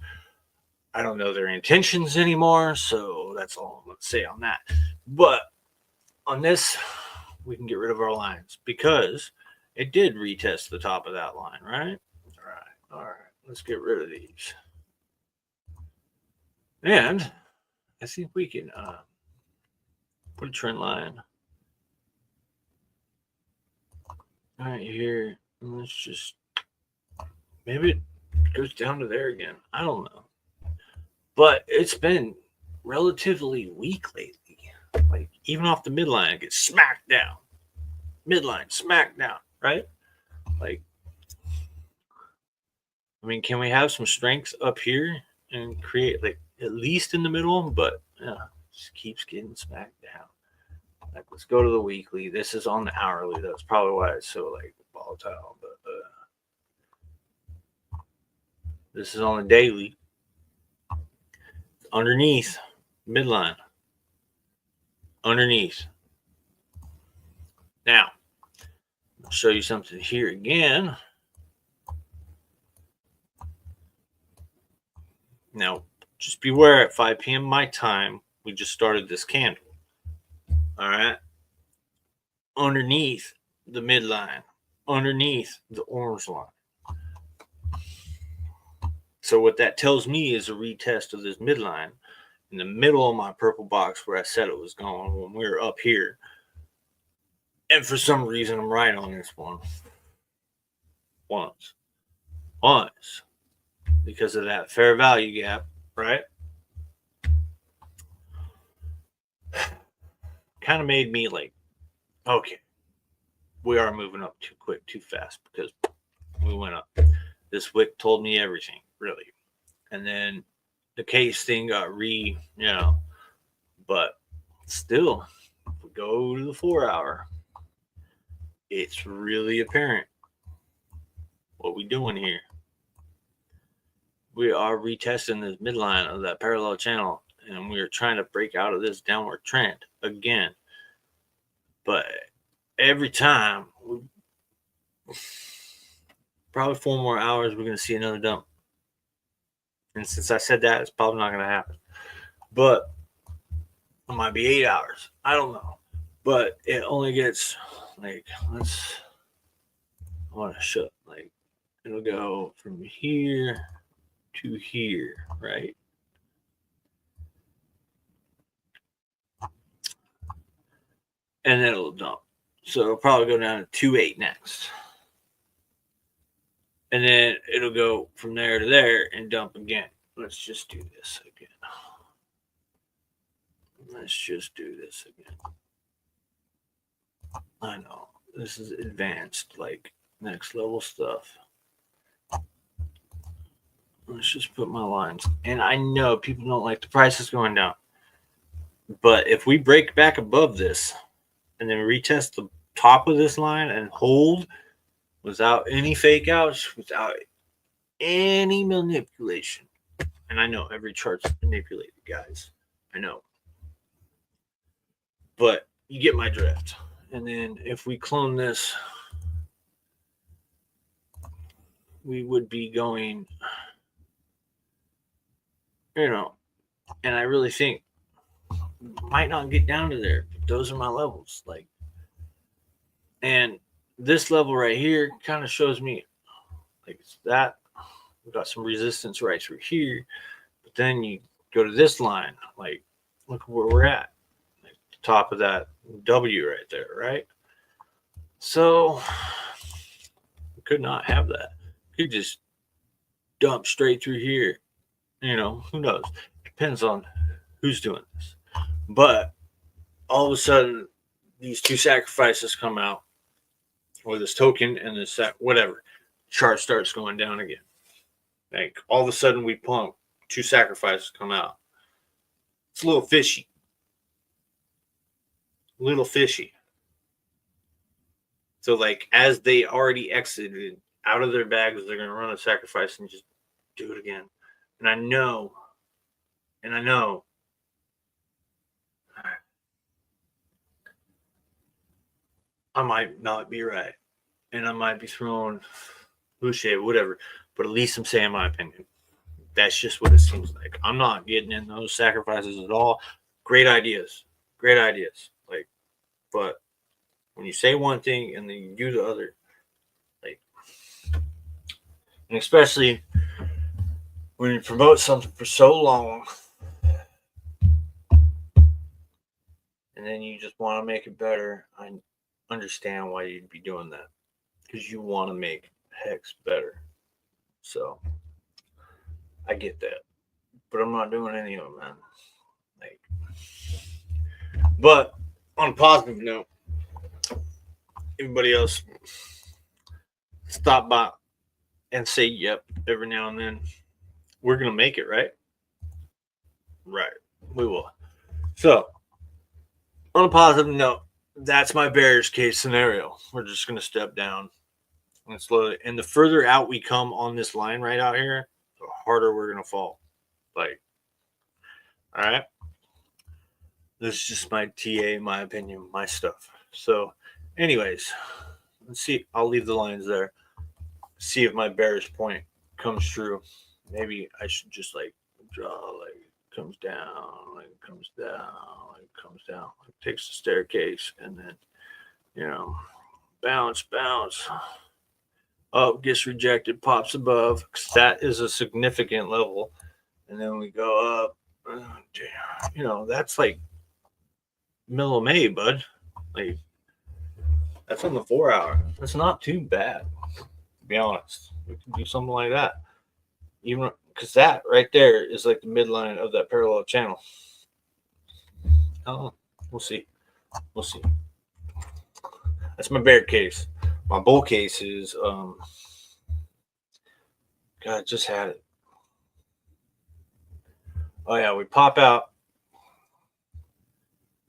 S2: I don't know their intentions anymore, so that's all I'm going to say on that. But on this, we can get rid of our lines because it did retest the top of that line, right? All right. Let's get rid of these. And I think we can put a trend line right here. And let's just, maybe it goes down to there again. I don't know. But it's been relatively weak lately. Like, even off the midline, it gets smacked down. Midline, smacked down, right? Like, I mean, can we have some strength up here and create, like, at least in the middle? But yeah, just keeps getting smacked down. Like, let's go to the weekly. This is on the hourly. That's probably why it's so, like, volatile. But this is on the daily. Underneath, midline. Underneath. Now, I'll show you something here again. Now, just beware at 5 p.m. my time, we just started this candle. All right. Underneath the midline, underneath the orange line. So what that tells me is a retest of this midline in the middle of my purple box where I said it was going when we were up here. And for some reason, I'm right on this one. Once. Because of that fair value gap, right? Kind of made me like, okay, we are moving up too quick, too fast because we went up. This wick told me everything, really. And then the case thing got but still, if we go to the 4 hour, it's really apparent what we doing here. We are retesting this midline of that parallel channel, and we are trying to break out of this downward trend again. But every time, probably 4 more hours, we're going to see another dump. And since I said that, it's probably not going to happen. But it might be 8 hours. I don't know. But it only gets, like, I want to show, like, it'll go from here to here, right? And then it'll dump. So it'll probably go down to 2.8 next. And then it'll go from there to there and dump again. Let's just do this again. I know. This is advanced, like, next level stuff. Let's just put my lines. And I know people don't like the prices going down. But if we break back above this and then retest the top of this line and hold without any fake outs, without any manipulation. And I know every chart's manipulated, guys. I know. But you get my drift. And then if we clone this, we would be going, and I really think might not get down to there. Those are my levels. Like, and this level right here kind of shows me like that. We've got some resistance right through here. But then you go to this line, like, look where we're at. Like, the top of that W right there, right? So we could not have that. You could just dump straight through here. Who knows? Depends on who's doing this. But all of a sudden, these two sacrifices come out, or this token and this whatever. Chart starts going down again. Like, all of a sudden, we pump, two sacrifices come out. It's a little fishy. little fishy. So, like, as they already exited out of their bags, they're going to run a sacrifice and just do it again. And I know, I might not be right. And I might be throwing bullshit, whatever. But at least I'm saying my opinion. That's just what it seems like. I'm not getting in those sacrifices at all. Great ideas. Great ideas. Like, but when you say one thing and then you do the other, like, and especially when you promote something for so long and then you just want to make it better, I understand why you'd be doing that because you want to make Hex better. So I get that, but I'm not doing any of them, man. Like, but on a positive note, everybody else stop by and say yep every now and then. We're gonna make it, right? Right, we will. So, on a positive note, that's my Bears case scenario. We're just gonna step down and slowly. And the further out we come on this line right out here, the harder we're gonna fall. Like, all right. This is just my TA, my opinion, my stuff. So, anyways, let's see. I'll leave the lines there. See if my bearish point comes true. Maybe I should just like draw like it comes down, like it comes down, like it comes down. It takes the staircase and then, you know, bounce, bounce. Up, gets rejected, pops above. 'Cause that is a significant level. And then we go up. You know, that's like middle of May, bud. Like, that's on the 4 hour. That's not too bad, to be honest. We can do something like that. Even because that right there is like the midline of that parallel channel. Oh, we'll see. We'll see. That's my bear case. My bull case is God, just had it. Oh yeah, we pop out,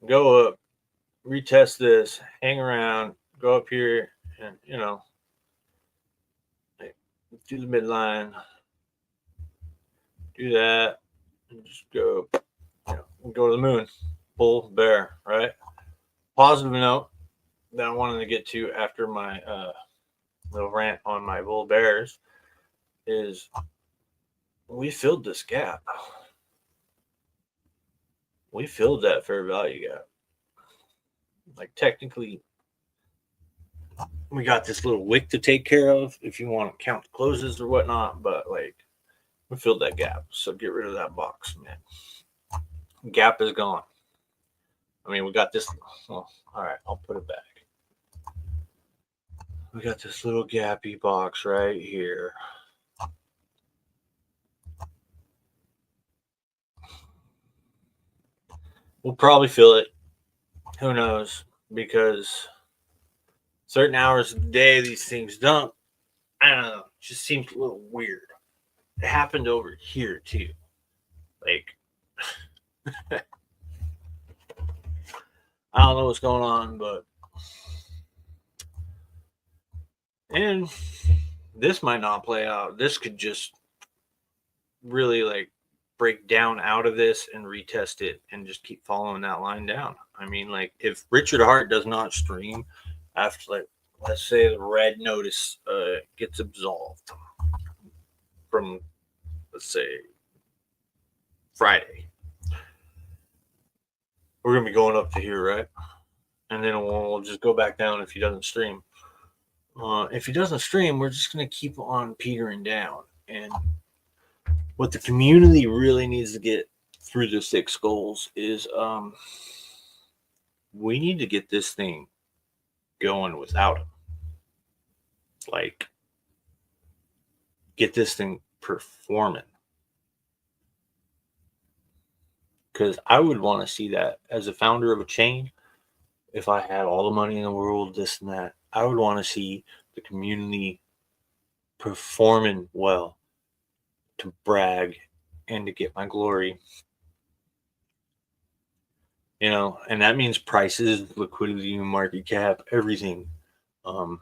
S2: go up, retest this, hang around, go up here, and you know, do the midline, do that, and just go, you know, go to the moon. Bull, bear, right? Positive note that I wanted to get to after my little rant on my bull bears is we filled this gap. We filled that fair value gap. Like, technically, we got this little wick to take care of if you want to count the closes or whatnot, but like, we filled that gap. So get rid of that box, man. Gap is gone. I mean, we got this. Oh, all right, I'll put it back. We got this little gappy box right here. We'll probably fill it. Who knows? Because certain hours of the day these things dump. I don't know. It just seems a little weird. It happened over here too. Like, I don't know what's going on, but and this might not play out. This could just really like break down out of this and retest it and just keep following that line down. I mean, like, if Richard Hart does not stream after, like, let's say the red notice gets absolved from, let's say, Friday, we're gonna be going up to here, right? And then we'll just go back down if he doesn't stream. If he doesn't stream, we're just gonna keep on petering down. And what the community really needs to get through the 6 goals is we need to get this thing going without him. Like, get this thing performing. Because I would want to see that as a founder of a chain. If I had all the money in the world, this and that, I would want to see the community performing well to brag and to get my glory. and that means prices, liquidity, market cap, everything. I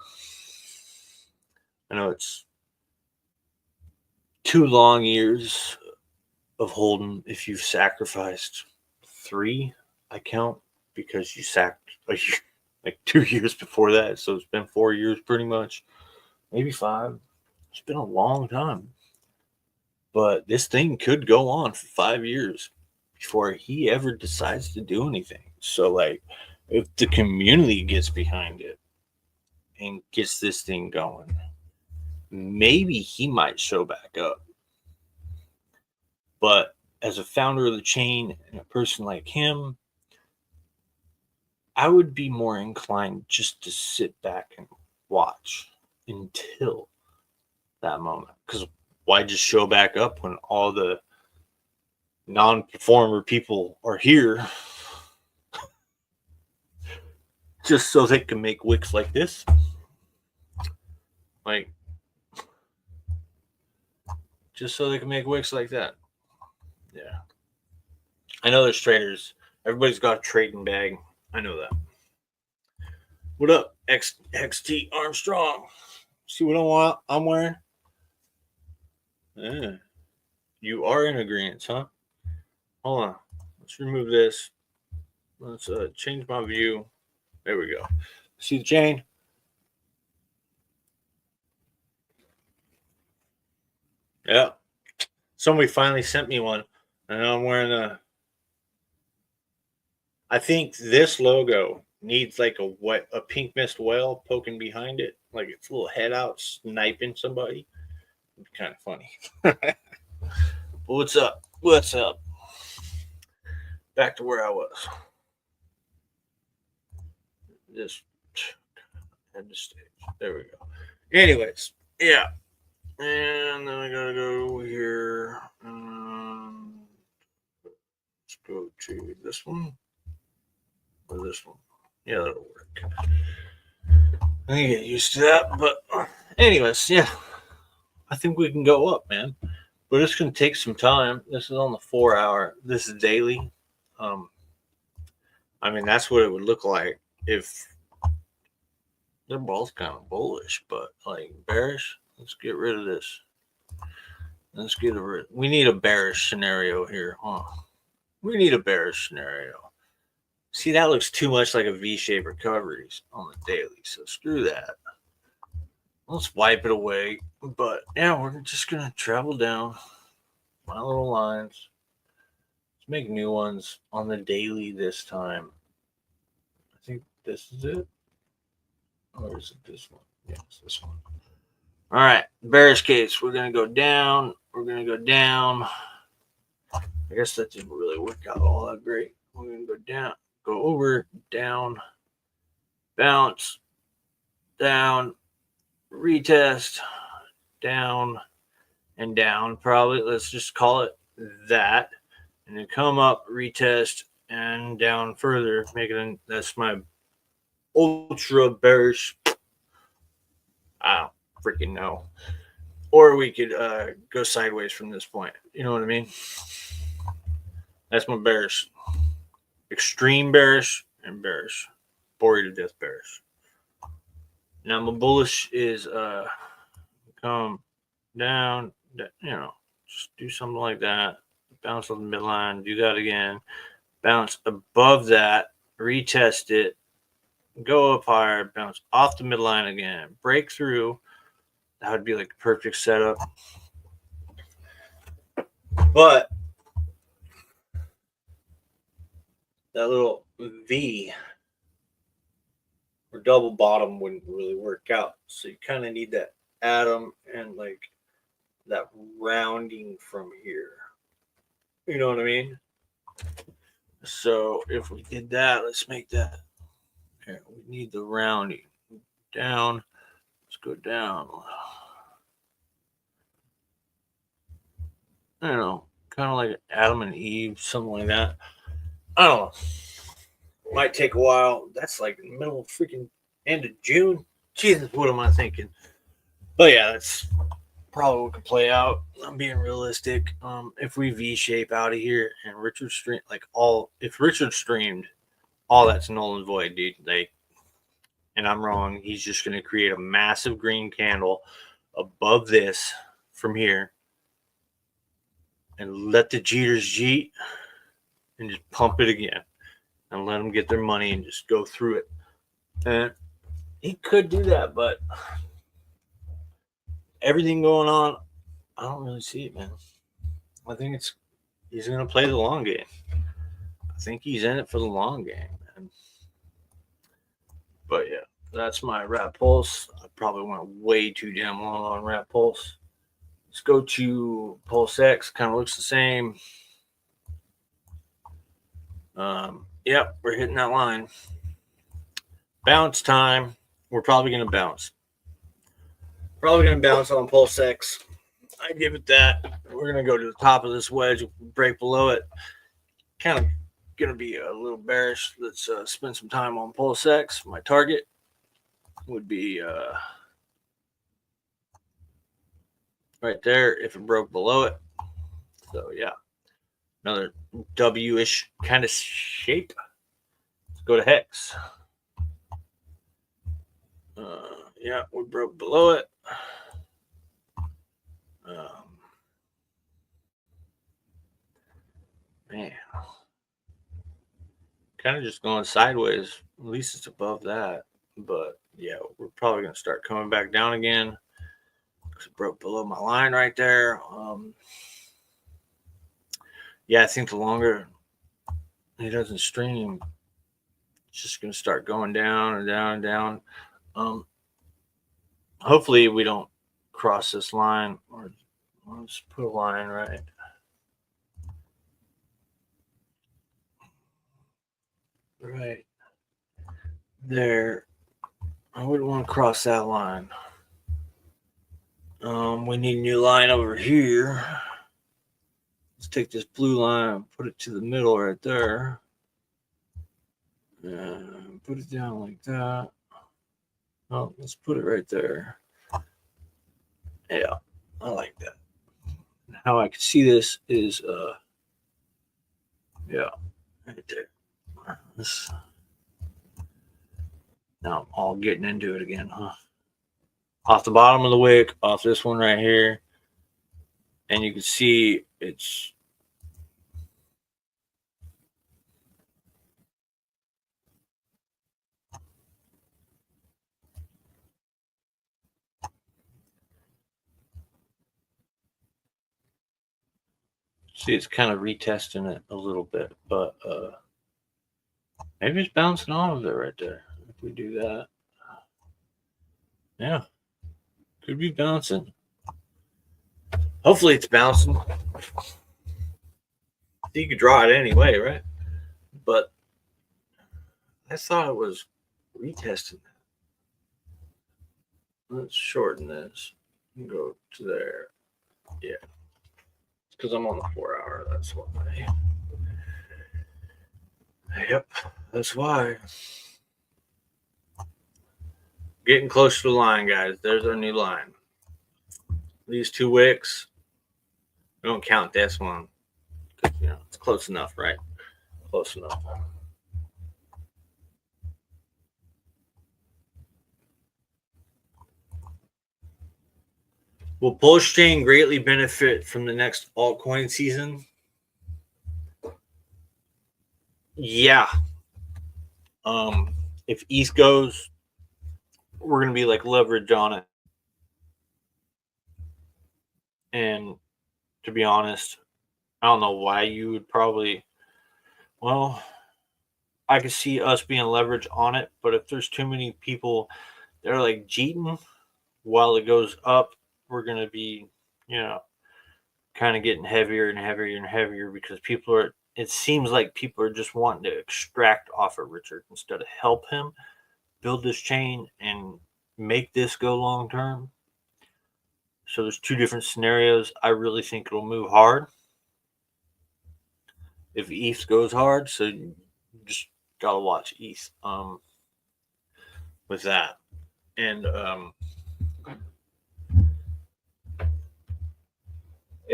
S2: know it's 2 long years of holding if you've sacrificed 3, I count, because you sacked a year, like 2 years before that. So it's been 4 years pretty much, maybe 5. It's been a long time. But this thing could go on for 5 years before he ever decides to do anything. So, like, if the community gets behind it and gets this thing going, maybe he might show back up. But as a founder of the chain and a person like him, I would be more inclined just to sit back and watch until that moment. Because why just show back up when all the non-performer people are here just so they can make wicks like this? Like, just so they can make wicks like that. Yeah. I know there's traders. Everybody's got a trading bag. I know that. What up, XT Armstrong? See what I'm wearing? Yeah. You are in agreement, huh? Hold on. Let's remove this. Let's change my view. There we go. See the chain? Yeah. Somebody finally sent me one. And I'm wearing I think this logo needs like a pink mist whale poking behind it, like its little head out sniping somebody. It'd be kind of funny. What's up? What's up? Back to where I was. Just had to stage. There we go. Anyways, yeah. And then I gotta go here. Let's go to this one. Or this one. Yeah, that'll work. I can get used to that. But anyways, yeah. I think we can go up, man. But it's gonna take some time. This is on the 4-hour. This is daily. I mean, that's what it would look like if they're both kind of bullish, but like bearish. Let's get rid of this. Let's get rid. We need a bearish scenario here, huh? We need a bearish scenario. See, that looks too much like a V-shaped recovery on the daily, so screw that. Let's wipe it away. But yeah, we're just gonna travel down my little lines. Let's make new ones on the daily this time. I think this is it. Or is it this one? Yeah, it's this one. All right, bearish case. We're gonna go down. We're gonna go down. I guess that didn't really work out all that great. We're gonna go down, go over, down, bounce, down, retest, down, and down. Probably. Let's just call it that. And then come up, retest, and down further. That's my ultra bearish. I don't freaking know. Or we could go sideways from this point. You know what I mean? That's my bearish. Extreme bearish and bearish. Bore you to death bearish. Now my bullish is come down, just do something like that. Bounce on the midline, do that again. Bounce above that, retest it, go up higher, bounce off the midline again, break through. That would be like a perfect setup. But that little V or double bottom wouldn't really work out. So you kind of need that atom and like that rounding from here. You know what I mean? So if we did that, let's make that. Okay, we need the rounding. Down. Let's go down. I don't know. Kind of like Adam and Eve, something like that. I don't know. Might take a while. That's like in the middle of freaking end of June. Jesus, what am I thinking? But yeah, that's probably what could play out. I'm being realistic. If we V shape out of here and Richard stream if Richard streamed, all that's null and void, dude. Like, and I'm wrong. He's just gonna create a massive green candle above this from here, and let the Jeters jeet, and just pump it again, and let them get their money and just go through it. And he could do that, but everything going on, I don't really see it, man. I think he's gonna play the long game. I think he's in it for the long game, man. But yeah, that's my rat pulse. I probably went way too damn long on rat pulse. Let's go to pulse X. Kind of looks the same. Yep, we're hitting that line. Bounce time. We're probably gonna bounce. Probably gonna bounce on pulse X. I give it that. We're gonna go to the top of this wedge, break below it. Kind of gonna be a little bearish. Let's spend some time on pulse X. My target would be right there if it broke below it. So yeah, another W-ish kind of shape. Let's go to hex. Yeah, we broke below it. Man, kind of just going sideways. At least it's above that. But yeah, we're probably gonna start coming back down again. It broke below my line right there. Yeah, I think the longer he doesn't stream, it's just gonna start going down and down and down. Hopefully we don't cross this line, or let's put a line right there. I wouldn't want to cross that line. We need a new line over here. Let's take this blue line and put it to the middle right there. And put it down like that. Oh, let's put it right there. Yeah, I like that. How I can see this is, yeah, right there. Now I'm all getting into it again, huh? Off the bottom of the wick, off this one right here, and you can see it's kind of retesting it a little bit, but maybe it's bouncing off of it right there. If we do that, yeah, could be bouncing. Hopefully it's bouncing. You could draw it anyway, right? But I thought it was retesting. Let's shorten this and go to there. Yeah, because I'm on the 4 hour. That's why. Yep, that's why. Getting close to the line, guys. There's our new line. These two wicks. We don't count this one. It's close enough, right? Close enough. Will Pulsechain greatly benefit from the next altcoin season? Yeah. If ETH goes, we're gonna be like leverage on it. And to be honest, I don't know why you would probably. Well, I could see us being leverage on it, but if there's too many people, they're like cheating while it goes up, we're gonna be, kind of getting heavier and heavier and heavier because people are. It seems like people are just wanting to extract off of Richard instead of help him build this chain and make this go long term. So there's two different scenarios. I really think it'll move hard if ETH goes hard. So you just gotta watch ETH with that. And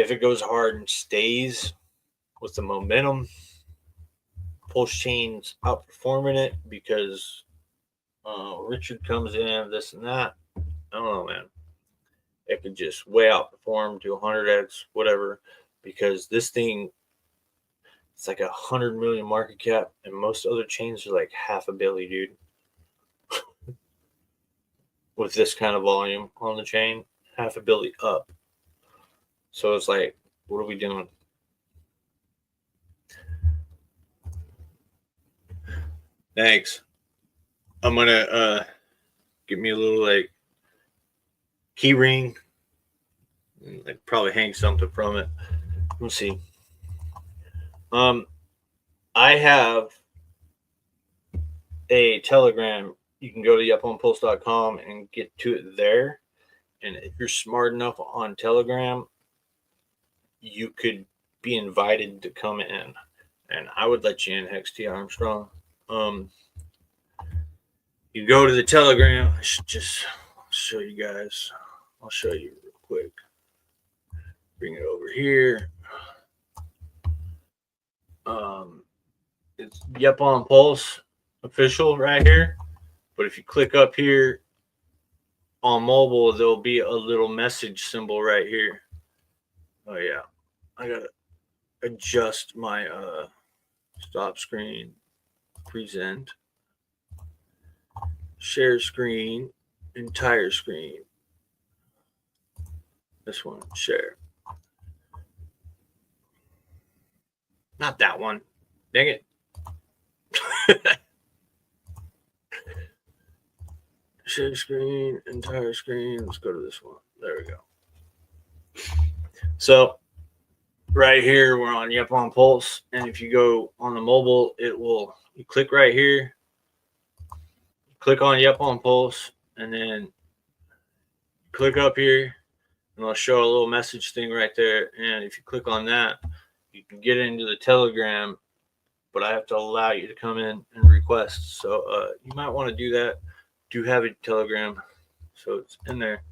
S2: if it goes hard and stays with the momentum, Pulsechain's outperforming it because Richard comes in, this and that. I don't know, man. It could just way outperform to 100x, whatever, because this thing, it's like 100 million market cap, and most other chains are like half a billion, dude. With this kind of volume on the chain, half a billion up. So it's like, what are we doing? Thanks. I'm gonna get me a little like key ring, and like probably hang something from it. Let's see. I have a Telegram. You can go to yuponpulse.com and get to it there. And if you're smart enough on Telegram, you could be invited to come in. And I would let you in, Hex T. Armstrong. You go to the Telegram. I should just show you guys. I'll show you real quick. Bring it over here. It's Yep on Pulse official right here. But if you click up here on mobile, there'll be a little message symbol right here. Oh yeah, I gotta adjust my stop screen, present, share screen, entire screen. This one, share. Not that one. Dang it. Share screen, entire screen. Let's go to this one. There we go. So right here, we're on Yep on Pulse. And if you go on the mobile, it will, you click right here, click on Yep on Pulse, and then click up here, and I'll show a little message thing right there. And if you click on that, you can get into the Telegram, but I have to allow you to come in and request. So you might want to do that. Do have a Telegram, so it's in there.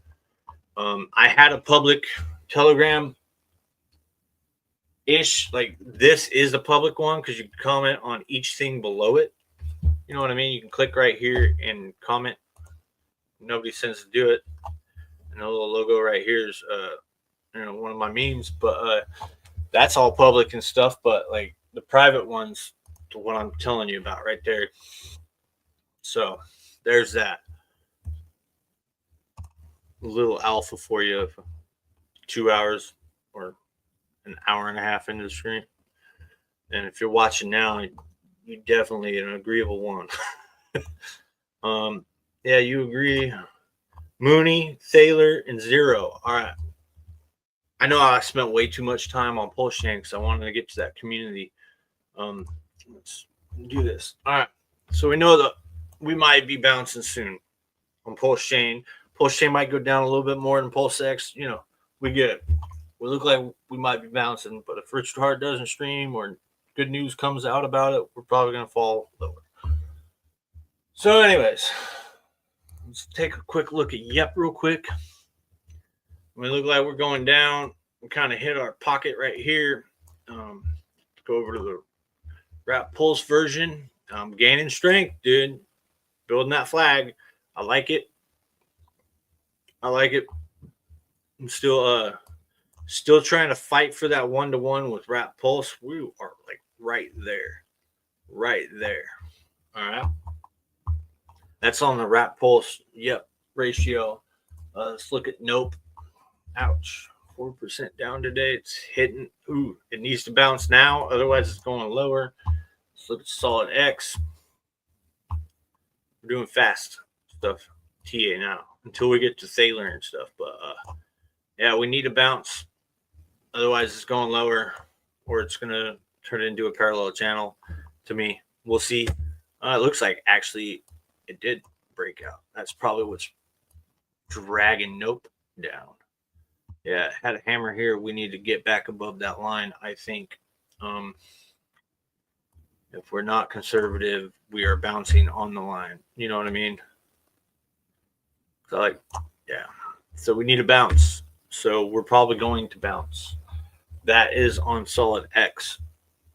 S2: I had a public Telegram ish, like this is a public one because you can comment on each thing below it. You know what I mean? You can click right here and comment. Nobody sends to do it. And the little logo right here is one of my memes, but that's all public and stuff. But like the private ones, to what I'm telling you about right there. So there's that. A little alpha for you, 2 hours or an hour and a half into the stream. And if you're watching now, you definitely an agreeable one. Yeah, you agree. Mooney, Thaler, and Zero. All right. I know I spent way too much time on Pulsechain because I wanted to get to that community. Let's do this. All right. So we know that we might be bouncing soon on Pulsechain. Pulsechain might go down a little bit more than PulseX. You know, we get it. We look like we might be bouncing, but if Richard Hart doesn't stream or good news comes out about it, we're probably going to fall lower. So anyways, let's take a quick look at Yep real quick. We look like we're going down. We kind of hit our pocket right here. Let's go over to the Wrap Pulse version. I'm gaining strength, dude. Building that flag. I like it. I like it. I'm still trying to fight for that 1-to-1 with Wrap Pulse. We are like right there. Right there. All right. That's on the Wrap Pulse. Yep. Ratio. Let's look at Nope. Ouch. 4% down today. It's hitting. Ooh, it needs to bounce now. Otherwise, it's going lower. Let's look at Solid X. We're doing fast stuff. TA now until we get to Thaler and stuff. But yeah, we need a bounce. Otherwise, it's going lower or it's going to turn it into a parallel channel to me. We'll see. It looks like actually it did break out. That's probably what's dragging Nope down. Yeah, had a hammer here. We need to get back above that line, I think. If we're not conservative, we are bouncing on the line. You know what I mean? So yeah. So we need a bounce. So we're probably going to bounce. that is on solid X.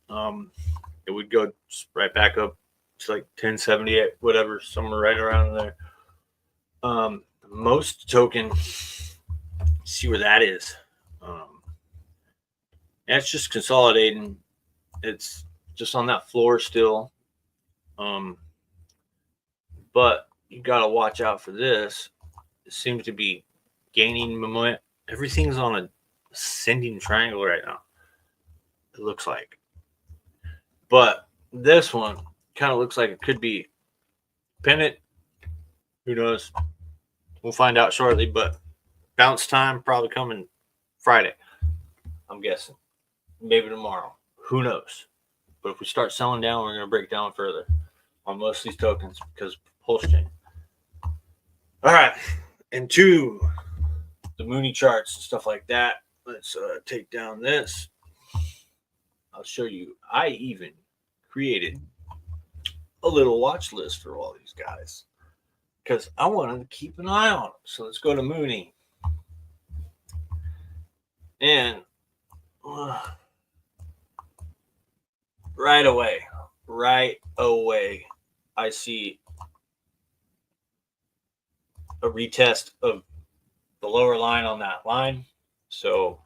S2: It would go right back up to like 1078, whatever, somewhere right around there. Most token, see where that is. And it's just consolidating. It's just on that floor still. But you got to watch out for this. It seems to be gaining momentum. Everything's on a ascending triangle right now. It looks like. But this one kind of looks like it could be pennant. Who knows? We'll find out shortly. But bounce time probably coming Friday. I'm guessing. Maybe tomorrow. Who knows? But if we start selling down, we're going to break down further on most of these tokens because Pulsechain. All right. And to the Mooney charts and stuff like that. Let's take down this. I'll show you. I even created a little watch list for all these guys because I wanted to keep an eye on them. So let's go to Mooney. And right away, I see a retest of the lower line on that line. So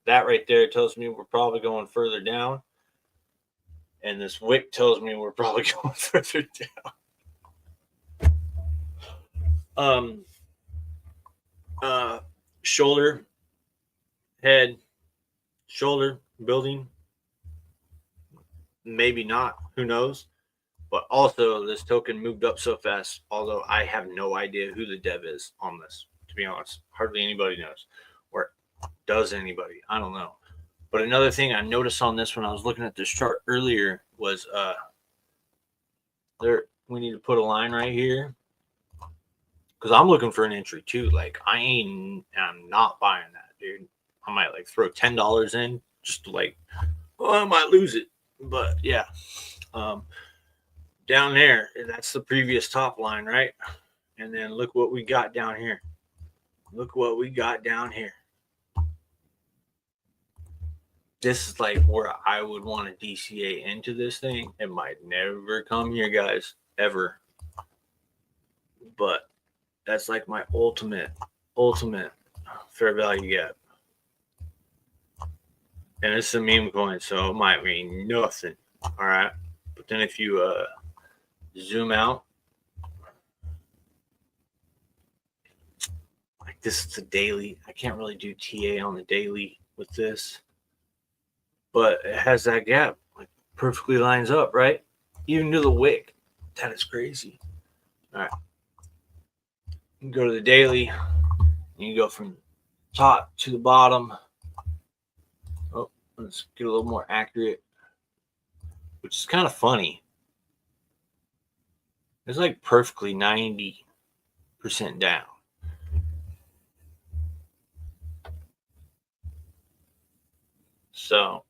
S2: that right there tells me we're probably going further down. And this wick tells me we're probably going further down. Shoulder, head, shoulder, building. Maybe not. Who knows? But also, this token moved up so fast, although I have no idea who the dev is on this, to be honest. Hardly anybody knows. Or does anybody? I don't know. But another thing I noticed on this when I was looking at this chart earlier was we need to put a line right here. Because I'm looking for an entry too. Like, I'm not buying that, dude. I might like throw $10 in just to like, I might lose it. But yeah. Down there, that's the previous top line, right? And then look what we got down here. Look what we got down here. This is like where I would want to DCA into this thing. It might never come here, guys, ever. But that's like my ultimate fair value gap. And it's a meme coin, so it might mean nothing. All right. But then if you zoom out, like this is the daily. I can't really do TA on the daily with this. But it has that gap, like perfectly lines up, right? Even to the wick. That is crazy. All right. You go to the daily, and you go from top to the bottom. Oh, let's get a little more accurate, which is kind of funny. It's like perfectly 90% down. So,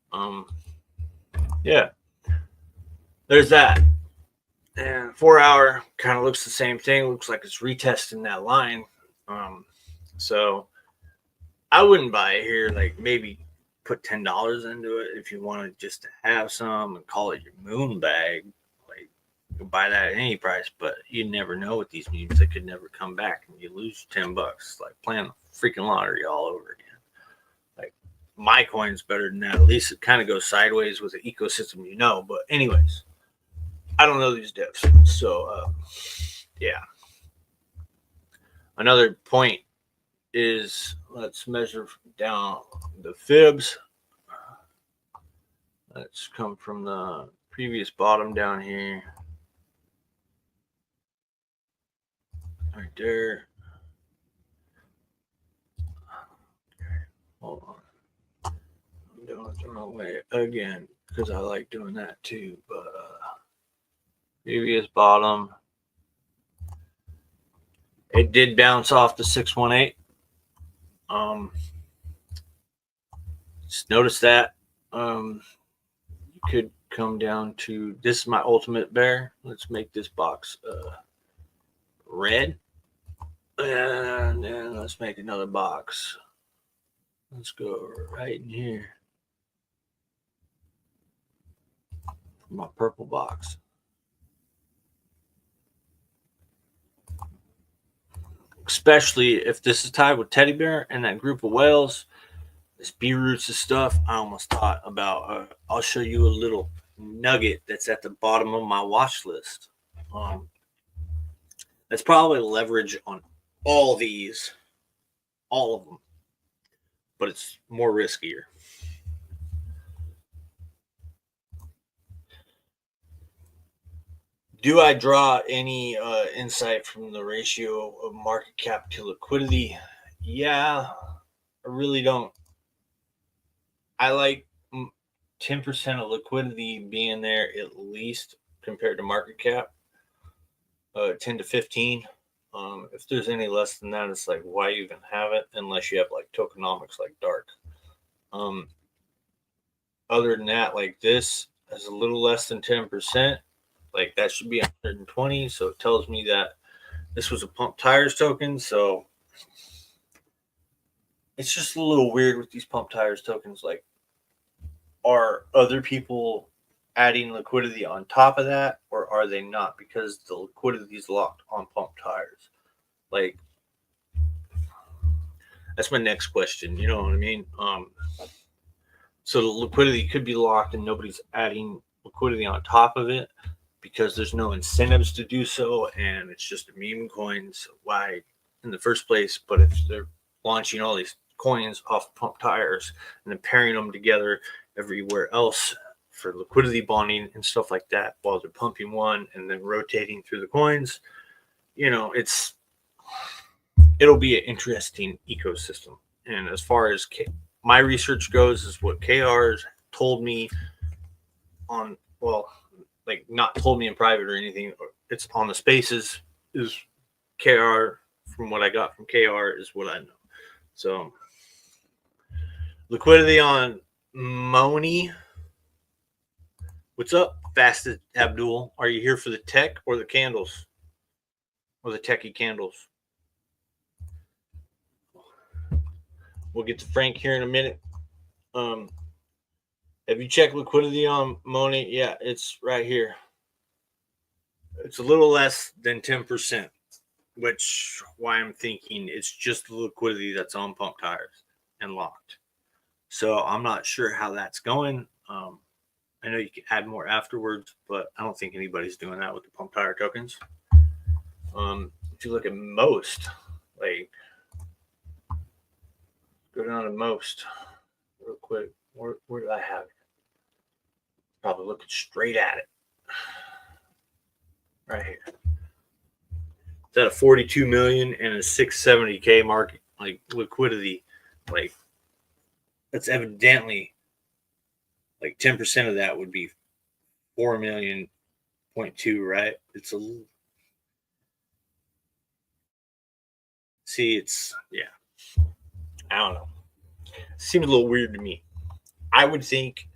S2: yeah, there's that. And 4 hour kind of looks the same thing. Looks like it's retesting that line. So I wouldn't buy it here. Like maybe put $10 into it if you wanted just to have some and call it your moon bag. Like you can buy that at any price, but you never know with these memes. They could never come back and you lose $10. Like playing the freaking lottery all over again. Like my coin's better than that. At least it kind of goes sideways with the ecosystem, you know. But anyways, I don't know these devs. So yeah. Another point is let's measure down the fibs. Let's come from the previous bottom down here. Right there. Hold on. I'm doing it the wrong way again because I like doing that too. But previous bottom. It did bounce off the 618. Just notice that. You could come down to this is my ultimate bear. Let's make this box red. And then let's make another box. Let's go right in here. My purple box. Especially if this is tied with teddy bear and that group of whales, this B-roots and stuff. I almost thought about. I'll show you a little nugget that's at the bottom of my watch list. That's probably leverage on all these, all of them, but it's more riskier. Do I draw any insight from the ratio of market cap to liquidity? Yeah, I really don't. I like 10% of liquidity being there at least compared to market cap, 10 to 15. If there's any less than that, it's like, why even have it unless you have like tokenomics like dark. Other than that, like this is a little less than 10%. Like that should be 120. So it tells me that this was a pump tires token. So it's just a little weird with these pump tires tokens. Like, are other people adding liquidity on top of that, or are they not? Because the liquidity is locked on pump tires. Like, that's my next question. You know what I mean? So the liquidity could be locked and nobody's adding liquidity on top of it because there's no incentives to do so, and it's just a meme coin. So why in the first place? But if they're launching all these coins off pump tires and then pairing them together everywhere else for liquidity bonding and stuff like that while they're pumping one and then rotating through the coins, you know, it'll be an interesting ecosystem. And as far as my research goes, is what KR's told me on, well, like not told me in private or anything. It's on the spaces. Is KR, from what I got from KR, is what I know. So liquidity on Moni. What's up, Fasted Abdul? Are you here for the tech or the candles? Or the techie candles? We'll get to Frank here in a minute. Have you checked liquidity on Moni? Yeah, it's right here. It's a little less than 10%, which why I'm thinking it's just the liquidity that's on pump tires and locked. So I'm not sure how that's going. I know you can add more afterwards, but I don't think anybody's doing that with the pump tire tokens. If you look at most, like, go down to most real quick. Where did I have it? Probably looking straight at it. Right here. It's at a 42 million and a 670K market, like liquidity. Like, that's evidently like 10% of that would be 4 million, 0.2, right? It's a, see, it's, yeah, I don't know. Seems a little weird to me. I would think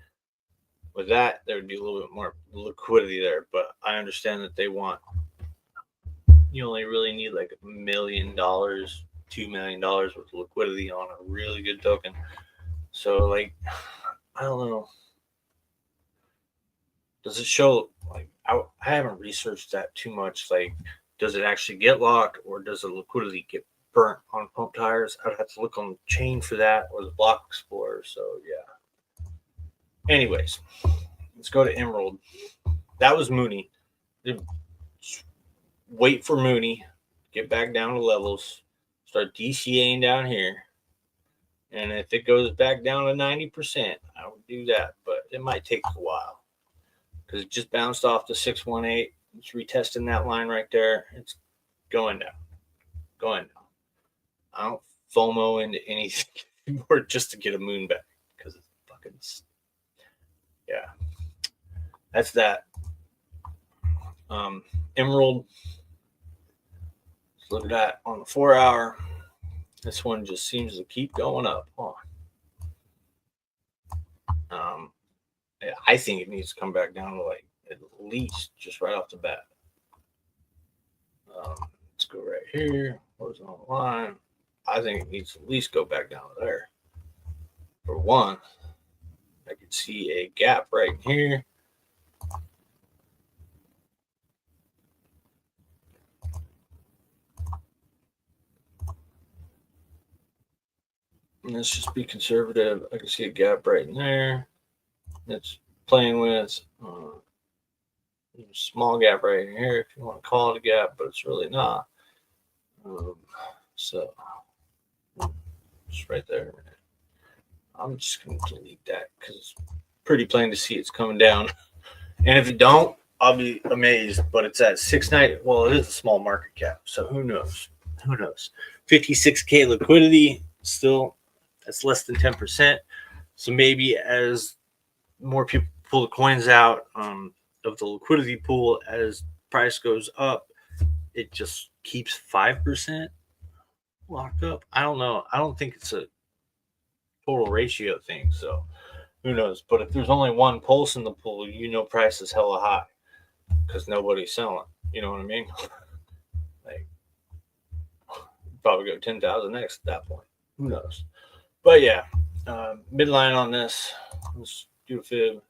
S2: with that there would be a little bit more liquidity there, but I understand that they want, you only really need like $1 million, $2 million worth of liquidity on a really good token. So, like, I don't know. Does it show, like, I haven't researched that too much. Like, does it actually get locked, or does the liquidity get burnt on pump tires? I'd have to look on the chain for that, or the block explorer. So yeah. Anyways, let's go to Emerald. That was Mooney. Wait for Mooney, get back down to levels, start DCAing down here. And if it goes back down to 90%, I would do that, but it might take a while because it just bounced off the 618. It's retesting that line right there. It's going down, going down. I don't FOMO into anything anymore just to get a moon back because it's fucking, yeah. That's that. Emerald. Let's look at that on the 4 hour. This one just seems to keep going up. Huh? I think it needs to come back down to like at least just right off the bat. Let's go right here. Horizontal line. I think it needs to at least go back down to there. For one, I can see a gap right here. Let's just be conservative. I can see a gap right in there. That's playing with small gap right here, if you want to call it a gap, but it's really not. So just right there. I'm just going to delete that because it's pretty plain to see it's coming down. And if it don't, I'll be amazed. But it's at 690. Well, it is a small market cap, so who knows? Who knows? 56K liquidity still. That's less than 10%. So maybe as more people pull the coins out of the liquidity pool, as price goes up, it just keeps 5% locked up. I don't know. I don't think it's a total ratio thing. So who knows? But if there's only one pulse in the pool, price is hella high because nobody's selling. You know what I mean? Like probably go 10,000x at that point. Who knows? But yeah, midline on this. Let's do a fib.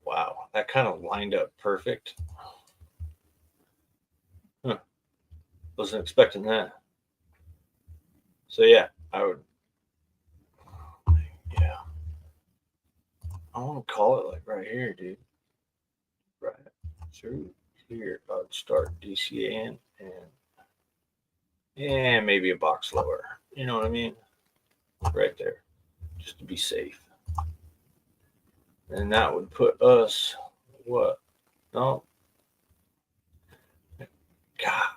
S2: Wow, that kind of lined up perfect. Huh. Wasn't expecting that. So yeah, I would. Yeah, I want to call it like right here, dude. Right through here, I'd start DCAing and maybe a box lower. You know what I mean? Right there, just to be safe. And that would put us what? No, God,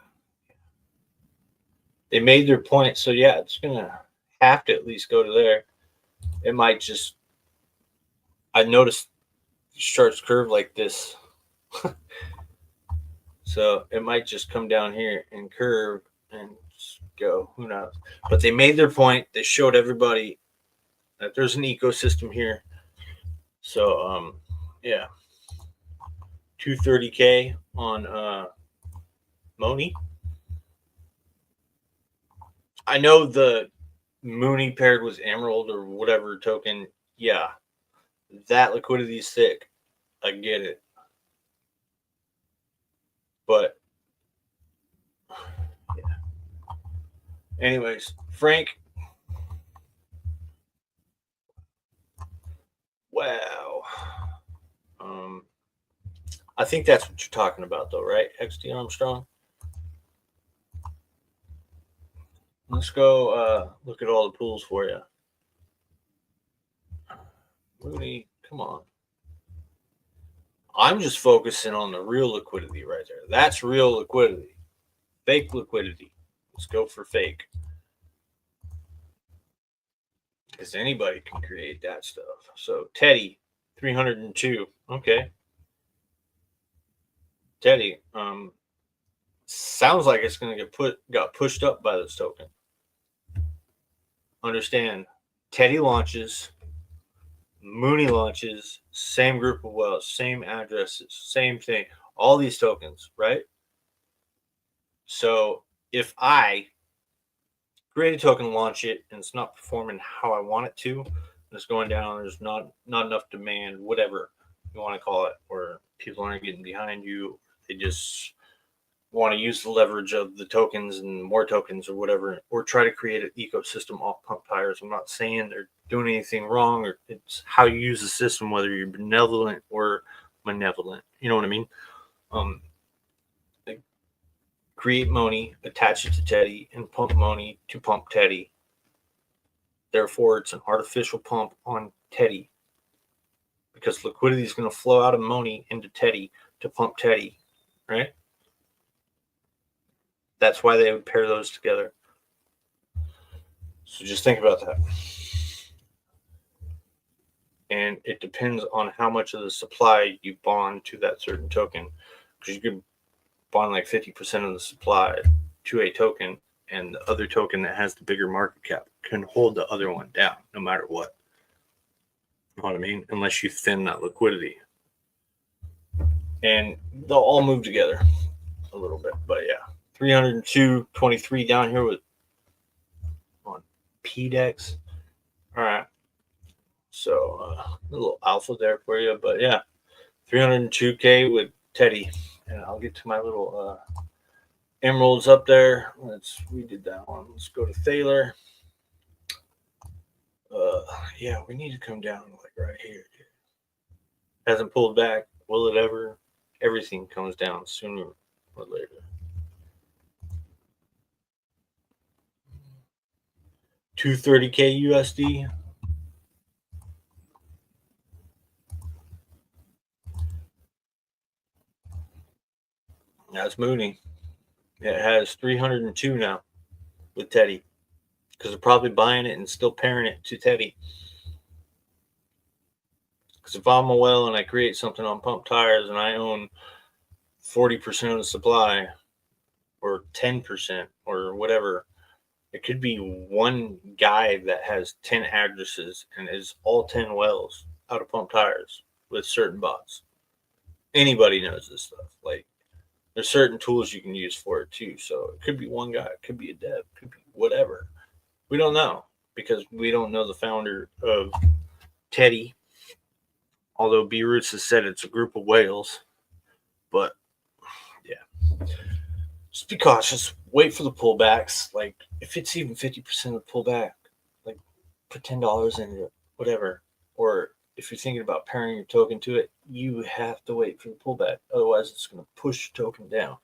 S2: they made their point. So yeah, it's gonna have to at least go to there. It might just. I noticed charts curve like this, so it might just come down here and curve and go. Who knows? But they made their point. They showed everybody that there's an ecosystem here. So yeah, 230K on Moni. I know the Mooney paired with Emerald or whatever token. Yeah, that liquidity is thick. I get it. But yeah. Anyways, Frank. Wow. I think that's what you're talking about, though, right? XT Armstrong. Let's go look at all the pools for you. Mooney, come on. I'm just focusing on the real liquidity right there. That's real liquidity. Fake liquidity. Let's go for fake. Because anybody can create that stuff. So Teddy, 302. Okay. Teddy, sounds like it's gonna got pushed up by this token. Understand, Teddy launches, Mooney launches, same group of wells, same addresses, same thing, all these tokens, right? So if I create a token, launch it, and it's not performing how I want it to, and it's going down, there's not enough demand, whatever you want to call it, or people aren't getting behind you, they just want to use the leverage of the tokens and more tokens or whatever, or try to create an ecosystem off pump tires. I'm not saying they're doing anything wrong, or it's how you use the system, whether you're benevolent or malevolent. You know what I mean? Create Moni, attach it to Teddy, and pump Moni to pump Teddy. Therefore, it's an artificial pump on Teddy because liquidity is going to flow out of Moni into Teddy to pump Teddy, right? That's why they would pair those together. So just think about that. And it depends on how much of the supply you bond to that certain token. Because you could bond like 50% of the supply to a token, and the other token that has the bigger market cap can hold the other one down no matter what. You know what I mean? Unless you thin that liquidity. And they'll all move together a little bit. But yeah. 302.23 down here with on PDEX. All right. So a little alpha there for you. But yeah, 302K with Teddy. And I'll get to my little Emerald's up there. We did that one. Let's go to Thaler. Yeah, we need to come down like right here. Hasn't pulled back. Will it ever? Everything comes down sooner or later. $230K USD. That's mooning. It has 302 now with Teddy, because they're probably buying it and still pairing it to Teddy. Because if I'm a whale and I create something on pump tires and I own 40% of the supply, or 10%, or whatever, it could be one guy that has 10 addresses and is all 10 wells out of pump tires with certain bots. Anybody knows this stuff. Like, there's certain tools you can use for it too. So it could be one guy, it could be a dev, it could be whatever. We don't know, because we don't know the founder of Teddy. Although B Roots has said it's a group of whales. But yeah, just be cautious. Wait for the pullbacks. Like, if it's even 50% of the pullback, like, put $10 into it, whatever. Or if you're thinking about pairing your token to it, you have to wait for the pullback. Otherwise, it's going to push your token down,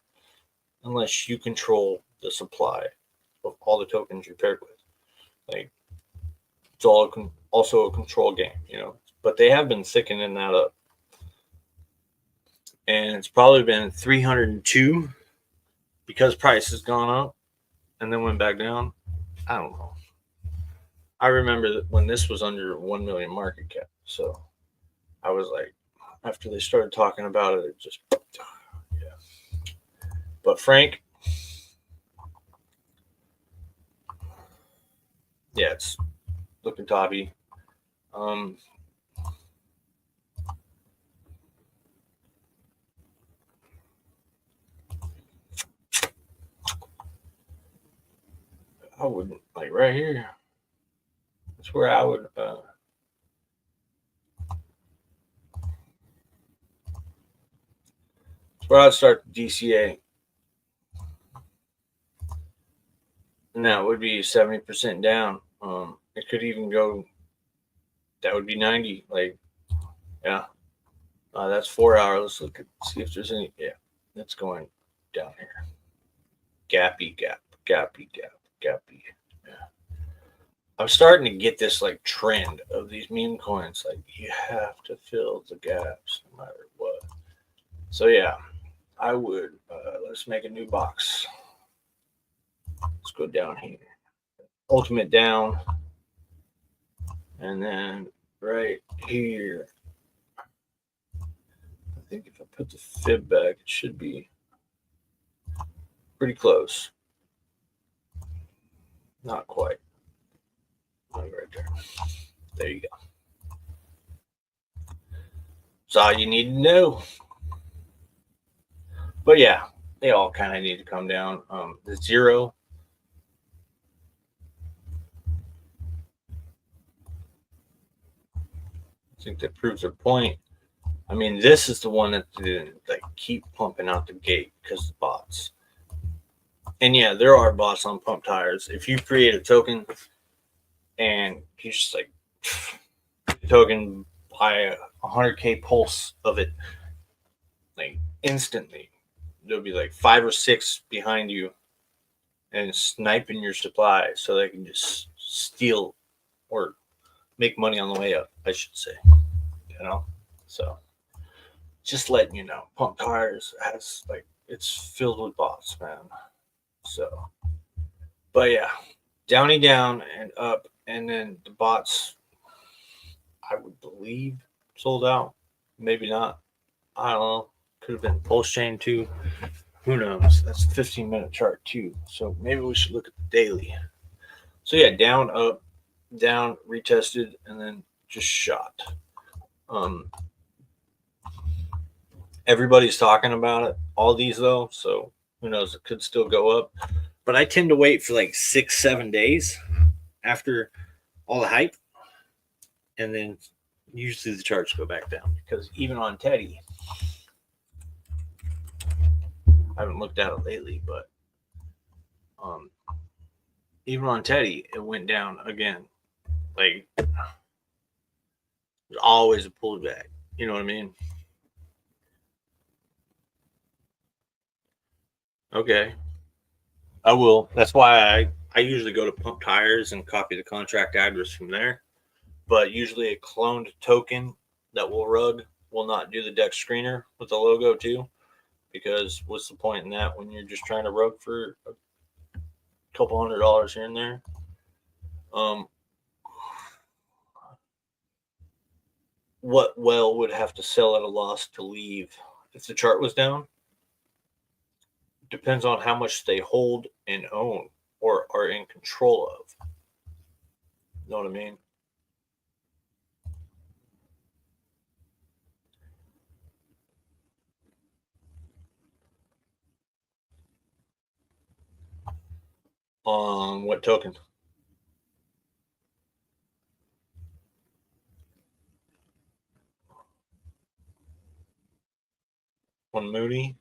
S2: unless you control the supply of all the tokens you're paired with. Like, it's all also a control game, you know. But they have been thickening that up. And it's probably been 302 because price has gone up and then went back down. I don't know. I remember that when this was under 1 million market cap. So I was like, after they started talking about it, it just, yeah. But Frank, yeah, it's looking toppy. I would, like, right here. That's where I would. That's where I'd start the DCA. And that would be 70% down. It could even go. That would be 90. Like, yeah. That's 4 hours. Let's look at, see if there's any. Yeah, that's going down here. Gappy, gappy. Yeah. I'm starting to get this like trend of these meme coins. Like, you have to fill the gaps no matter what. So yeah, I would. Let's make a new box. Let's go down here. Ultimate down. And then right here, I think if I put the fib back, it should be pretty close. Not quite. Right there. There you go. That's all you need to know. But yeah, they all kind of need to come down. The zero. I think that proves their point. I mean, this is the one that didn't like keep pumping out the gate because of the bots. And yeah, there are bots on pump tires. If you create a token and you just like token, buy 100K pulse of it, like instantly, there'll be like 5 or 6 behind you and sniping your supply so they can just steal or make money on the way up, I should say. You know, so just letting you know, pump tires has like, it's filled with bots, man. So, but yeah, downy down and up, and then the bots, I would believe, sold out. Maybe not. I don't know. Could have been Pulsechain too. Who knows? That's a 15-minute chart too. So maybe we should look at the daily. So yeah, down, up, down, retested, and then just shot. Everybody's talking about it. All these though, so who knows? It could still go up. But I tend to wait for like 6-7 days after all the hype, and then usually the charts go back down, because even on Teddy, I haven't looked at it lately, but Um, even on Teddy, it went down again. Like, there's always a pullback. You know what I mean? Okay, I will. That's why I usually go to Pump Tires and copy the contract address from there. But usually a cloned token that will rug will not do the deck screener with the logo too. Because what's the point in that when you're just trying to rug for a couple $100 here and there? Um, what well would have to sell at a loss to leave if the chart was down? Depends on how much they hold and own or are in control of. You know what I mean? On what token? On Moody?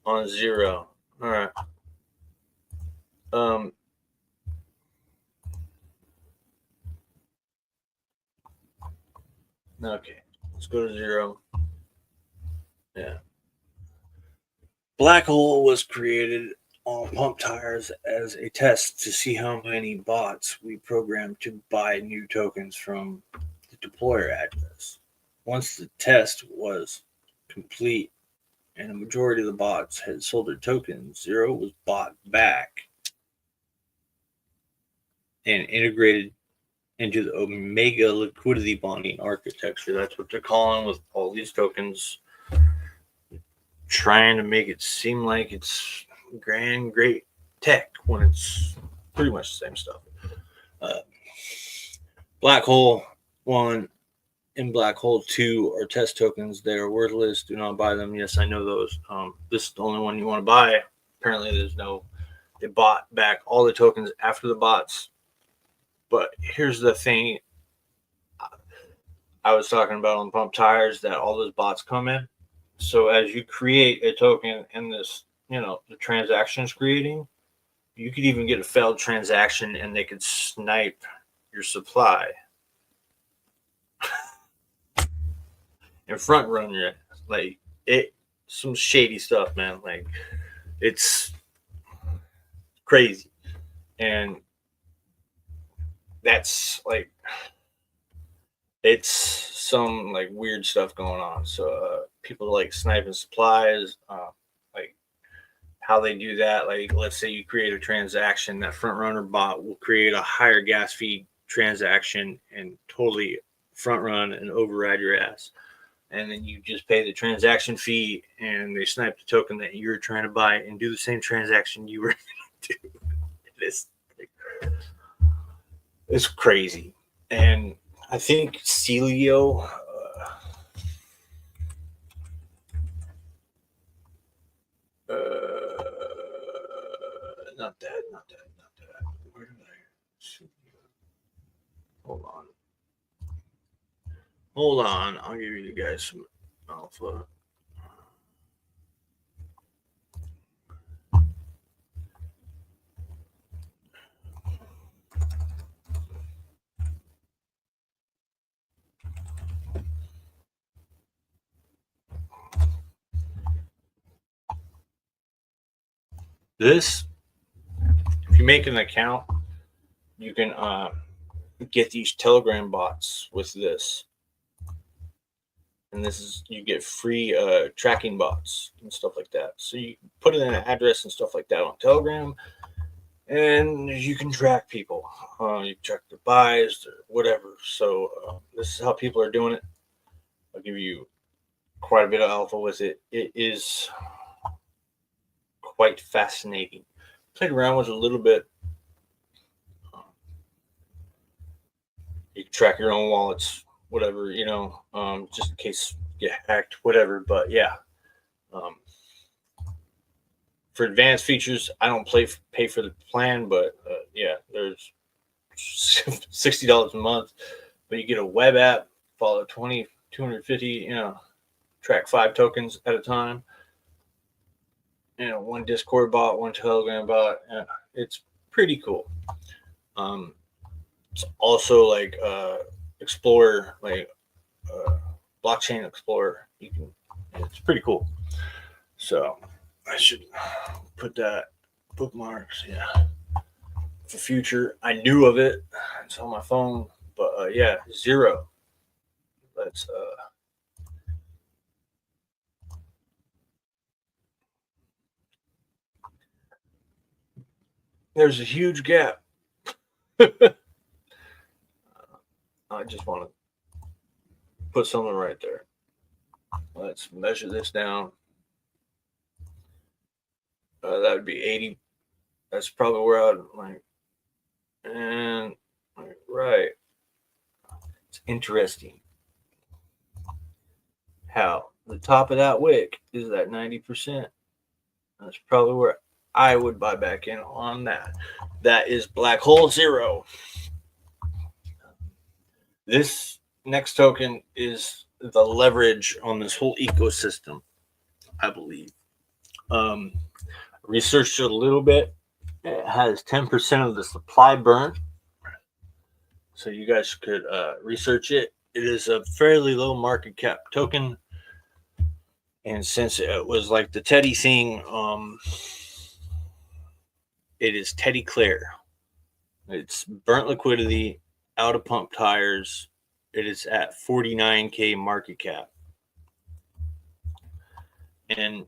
S2: On zero. All right. Um, okay. Let's go to zero. Yeah. Black Hole was created on Pump Tires as a test to see how many bots we programmed to buy new tokens from the deployer address. Once the test was complete and a majority of the bots had sold their tokens, Zero was bought back and integrated into the Omega liquidity bonding architecture. That's what they're calling with all these tokens, trying to make it seem like it's great tech when it's pretty much the same stuff. Uh, Black Hole 1 and Black Hole 2 are test tokens. They are worthless. Do not buy them. Yes, I know those. This is the only one you want to buy. Apparently, they bought back all the tokens after the bots. But here's the thing I was talking about on Pump Tires that all those bots come in. So as you create a token in this, the transaction's creating, you could even get a failed transaction and they could snipe your supply and front run you. Like some shady stuff, man. Like it's crazy. And that's like it's some like weird stuff going on. So people like sniping supplies, like how they do that. Like let's say you create a transaction, that front runner bot will create a higher gas fee transaction and totally front run and override your ass. And then you just pay the transaction fee and they snipe the token that you're trying to buy and do the same transaction you were to do. It's crazy. And I think Celio, not that. Where did I? Hold on. I'll give you guys some alpha. This, if you make an account, you can get these Telegram bots with this. And this is, you get free tracking bots and stuff like that. So you put in an address and stuff like that on Telegram, and you can track people. You track their buys, or whatever. So this is how people are doing it. I'll give you quite a bit of alpha with it. It is quite fascinating. Played around with it a little bit. You can track your own wallets, whatever, just in case you get hacked, whatever. But yeah, for advanced features, I don't pay for the plan, but yeah, there's $60 a month. but you get a web app, follow 20, 250, track 5 tokens at a time. One Discord bot, one Telegram bot. It's pretty cool. It's also like Explorer, like blockchain Explorer. It's pretty cool. So I should put that bookmarks. Yeah, for future. I knew of it. It's on my phone, but yeah, 0. Let's there's a huge gap. I just want to put something right there. Let's measure this down. That would be 80. That's probably where I'd like. And right. It's interesting how the top of that wick is at 90%. That's probably where I would buy back in on that. That is black hole 0. This next token is the leverage on this whole ecosystem, I believe. Researched it a little bit. It has 10% of the supply burnt. So you guys could research it. It is a fairly low market cap token. And since it was like the Teddy thing, it is Teddy Clear. It's burnt liquidity, out of pump tires. It is at 49K market cap. And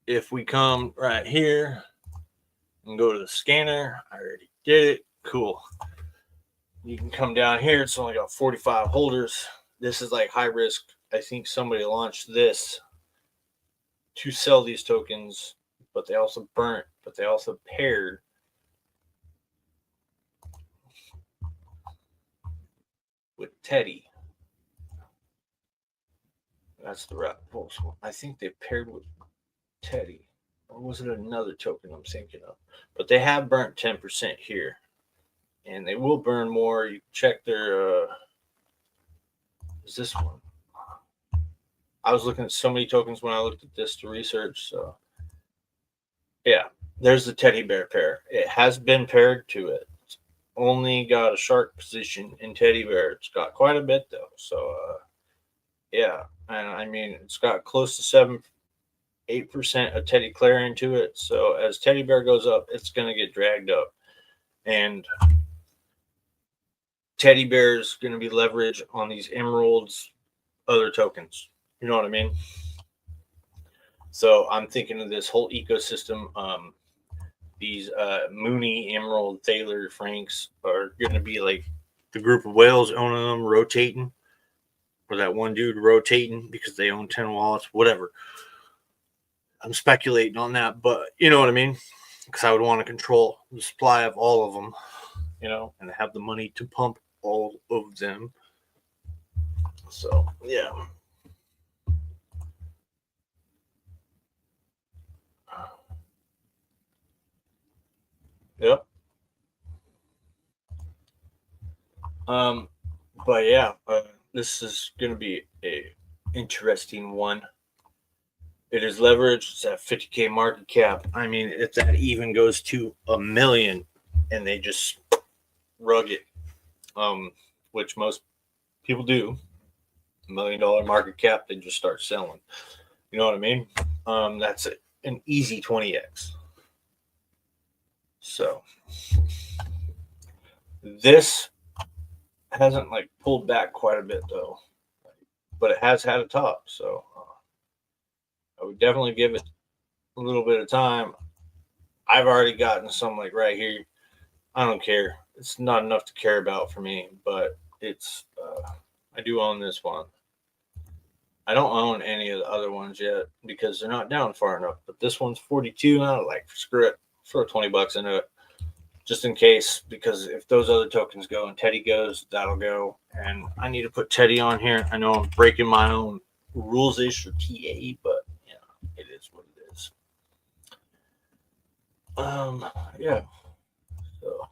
S2: if we come right here and go to the scanner, I already did it. Cool. You can come down here. It's only got 45 holders. This is like high risk. I think somebody launched this to sell these tokens, but they also burnt, but they also paired with Teddy. That's the rat pulse one. I think they paired with Teddy. Or was it another token I'm thinking of? But they have burnt 10% here. And they will burn more. You check their is this one? I was looking at so many tokens when I looked at this to research. So yeah, there's the teddy bear pair. It has been paired to it. It's only got a shark position in teddy bear. It's got quite a bit though. So yeah, and I mean it's got close to 8% of teddy clear into it. So as teddy bear goes up, it's gonna get dragged up. And teddy bear is going to be leveraged on these emeralds, other tokens. You know what I mean? So I'm thinking of this whole ecosystem. These Mooney, Emerald, Thaler, Franks are going to be like the group of whales owning them, rotating, or that one dude rotating because they own 10 wallets, whatever. I'm speculating on that, but you know what I mean? Because I would want to control the supply of all of them, and have the money to pump all of them. So yeah. Yep. But yeah, this is gonna be a interesting one. It is leveraged. It's at 50K market cap. I mean, if that even goes to $1 million, and they just rug it, which most people do, $1 million market cap, they just start selling. You know what I mean? That's an easy 20x. So this hasn't like pulled back quite a bit though, but it has had a top. So I would definitely give it a little bit of time. I've already gotten some like right here. I don't care. It's not enough to care about for me, but it's I do own this one. I don't own any of the other ones yet because they're not down far enough. But this one's 42, and I'm like, screw it, throw $20 into it, just in case. Because if those other tokens go and Teddy goes, that'll go. And I need to put Teddy on here. I know I'm breaking my own rules-ish for TA, but it is what it is. Yeah. So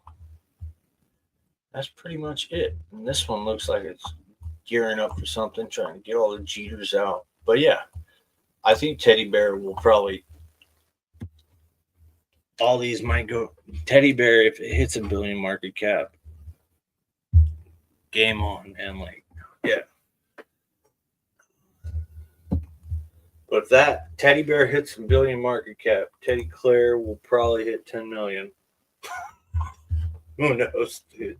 S2: that's pretty much it. And this one looks like it's gearing up for something, trying to get all the jeeters out. But yeah, I think Teddy Bear will probably, all these might go Teddy Bear if it hits $1 billion market cap. Game on, man. Like, yeah. But if that Teddy Bear hits $1 billion market cap, Teddy Claire will probably hit 10 million. Who knows, dude?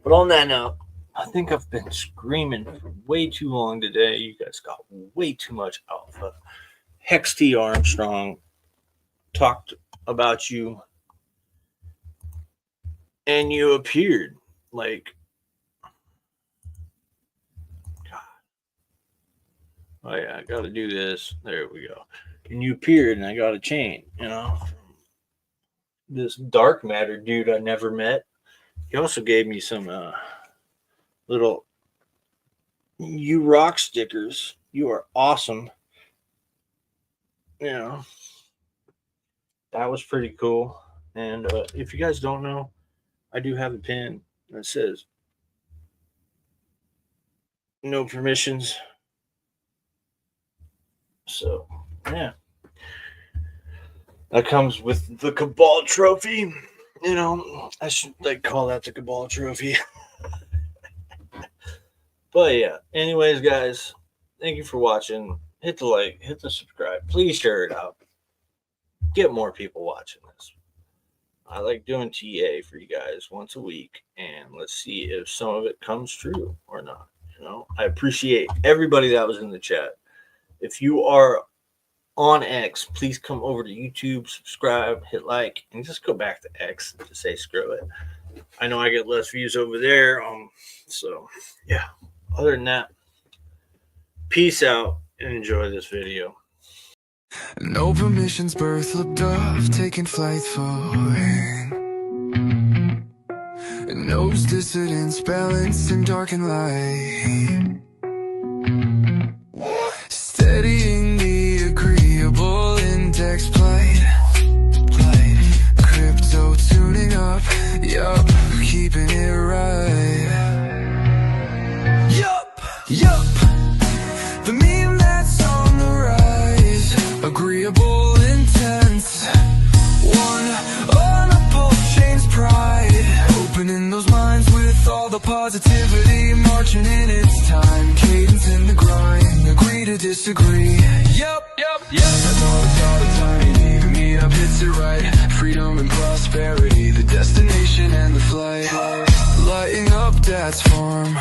S2: But on that note, I think I've been screaming for way too long today. You guys got way too much alpha. Hex T Armstrong talked about you, and you appeared like, God. Oh yeah, I got to do this. There we go. And you appeared, and I got a chain. You know, this dark matter dude I never met. He also gave me some little "You Rock" stickers. You are awesome. You know, that was pretty cool. And if you guys don't know, I do have a pin that says "No permissions." So yeah, that comes with the Cabal trophy. You know, I should call that the Cabal trophy. But yeah, anyways, guys, thank you for watching. Hit the like, hit the subscribe. Please share it out. Get more people watching this. I like doing TA for you guys once a week, and let's see if some of it comes true or not. You know, I appreciate everybody that was in the chat. If you are on X, please come over to YouTube, subscribe, hit like, and just go back to X to say screw it. I know I get less views over there. So yeah. Other than that, peace out and enjoy this video.
S1: No permissions, birth looked up, taking flight falling. Knows dissidence, balance in dark and light. Steadying the agreeable index plight. Crypto tuning up, yup, keeping it right. Yup, the meme that's on the rise. Agreeable, intense. One on a Pulsechain's pride. Opening those minds with all the positivity. Marching in its time. Cadence in the grind. Agree to disagree. Yup. That's all the time you need. Meet up, hits it right. Freedom and prosperity. The destination and the flight. Lighting up dad's farm.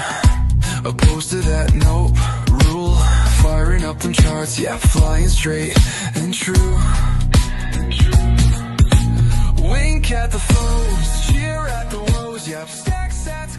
S1: Opposed to that, nope, rule. Firing up them charts, yeah, flying straight and true. Wink at the foes, cheer at the woes, yep, stack sats.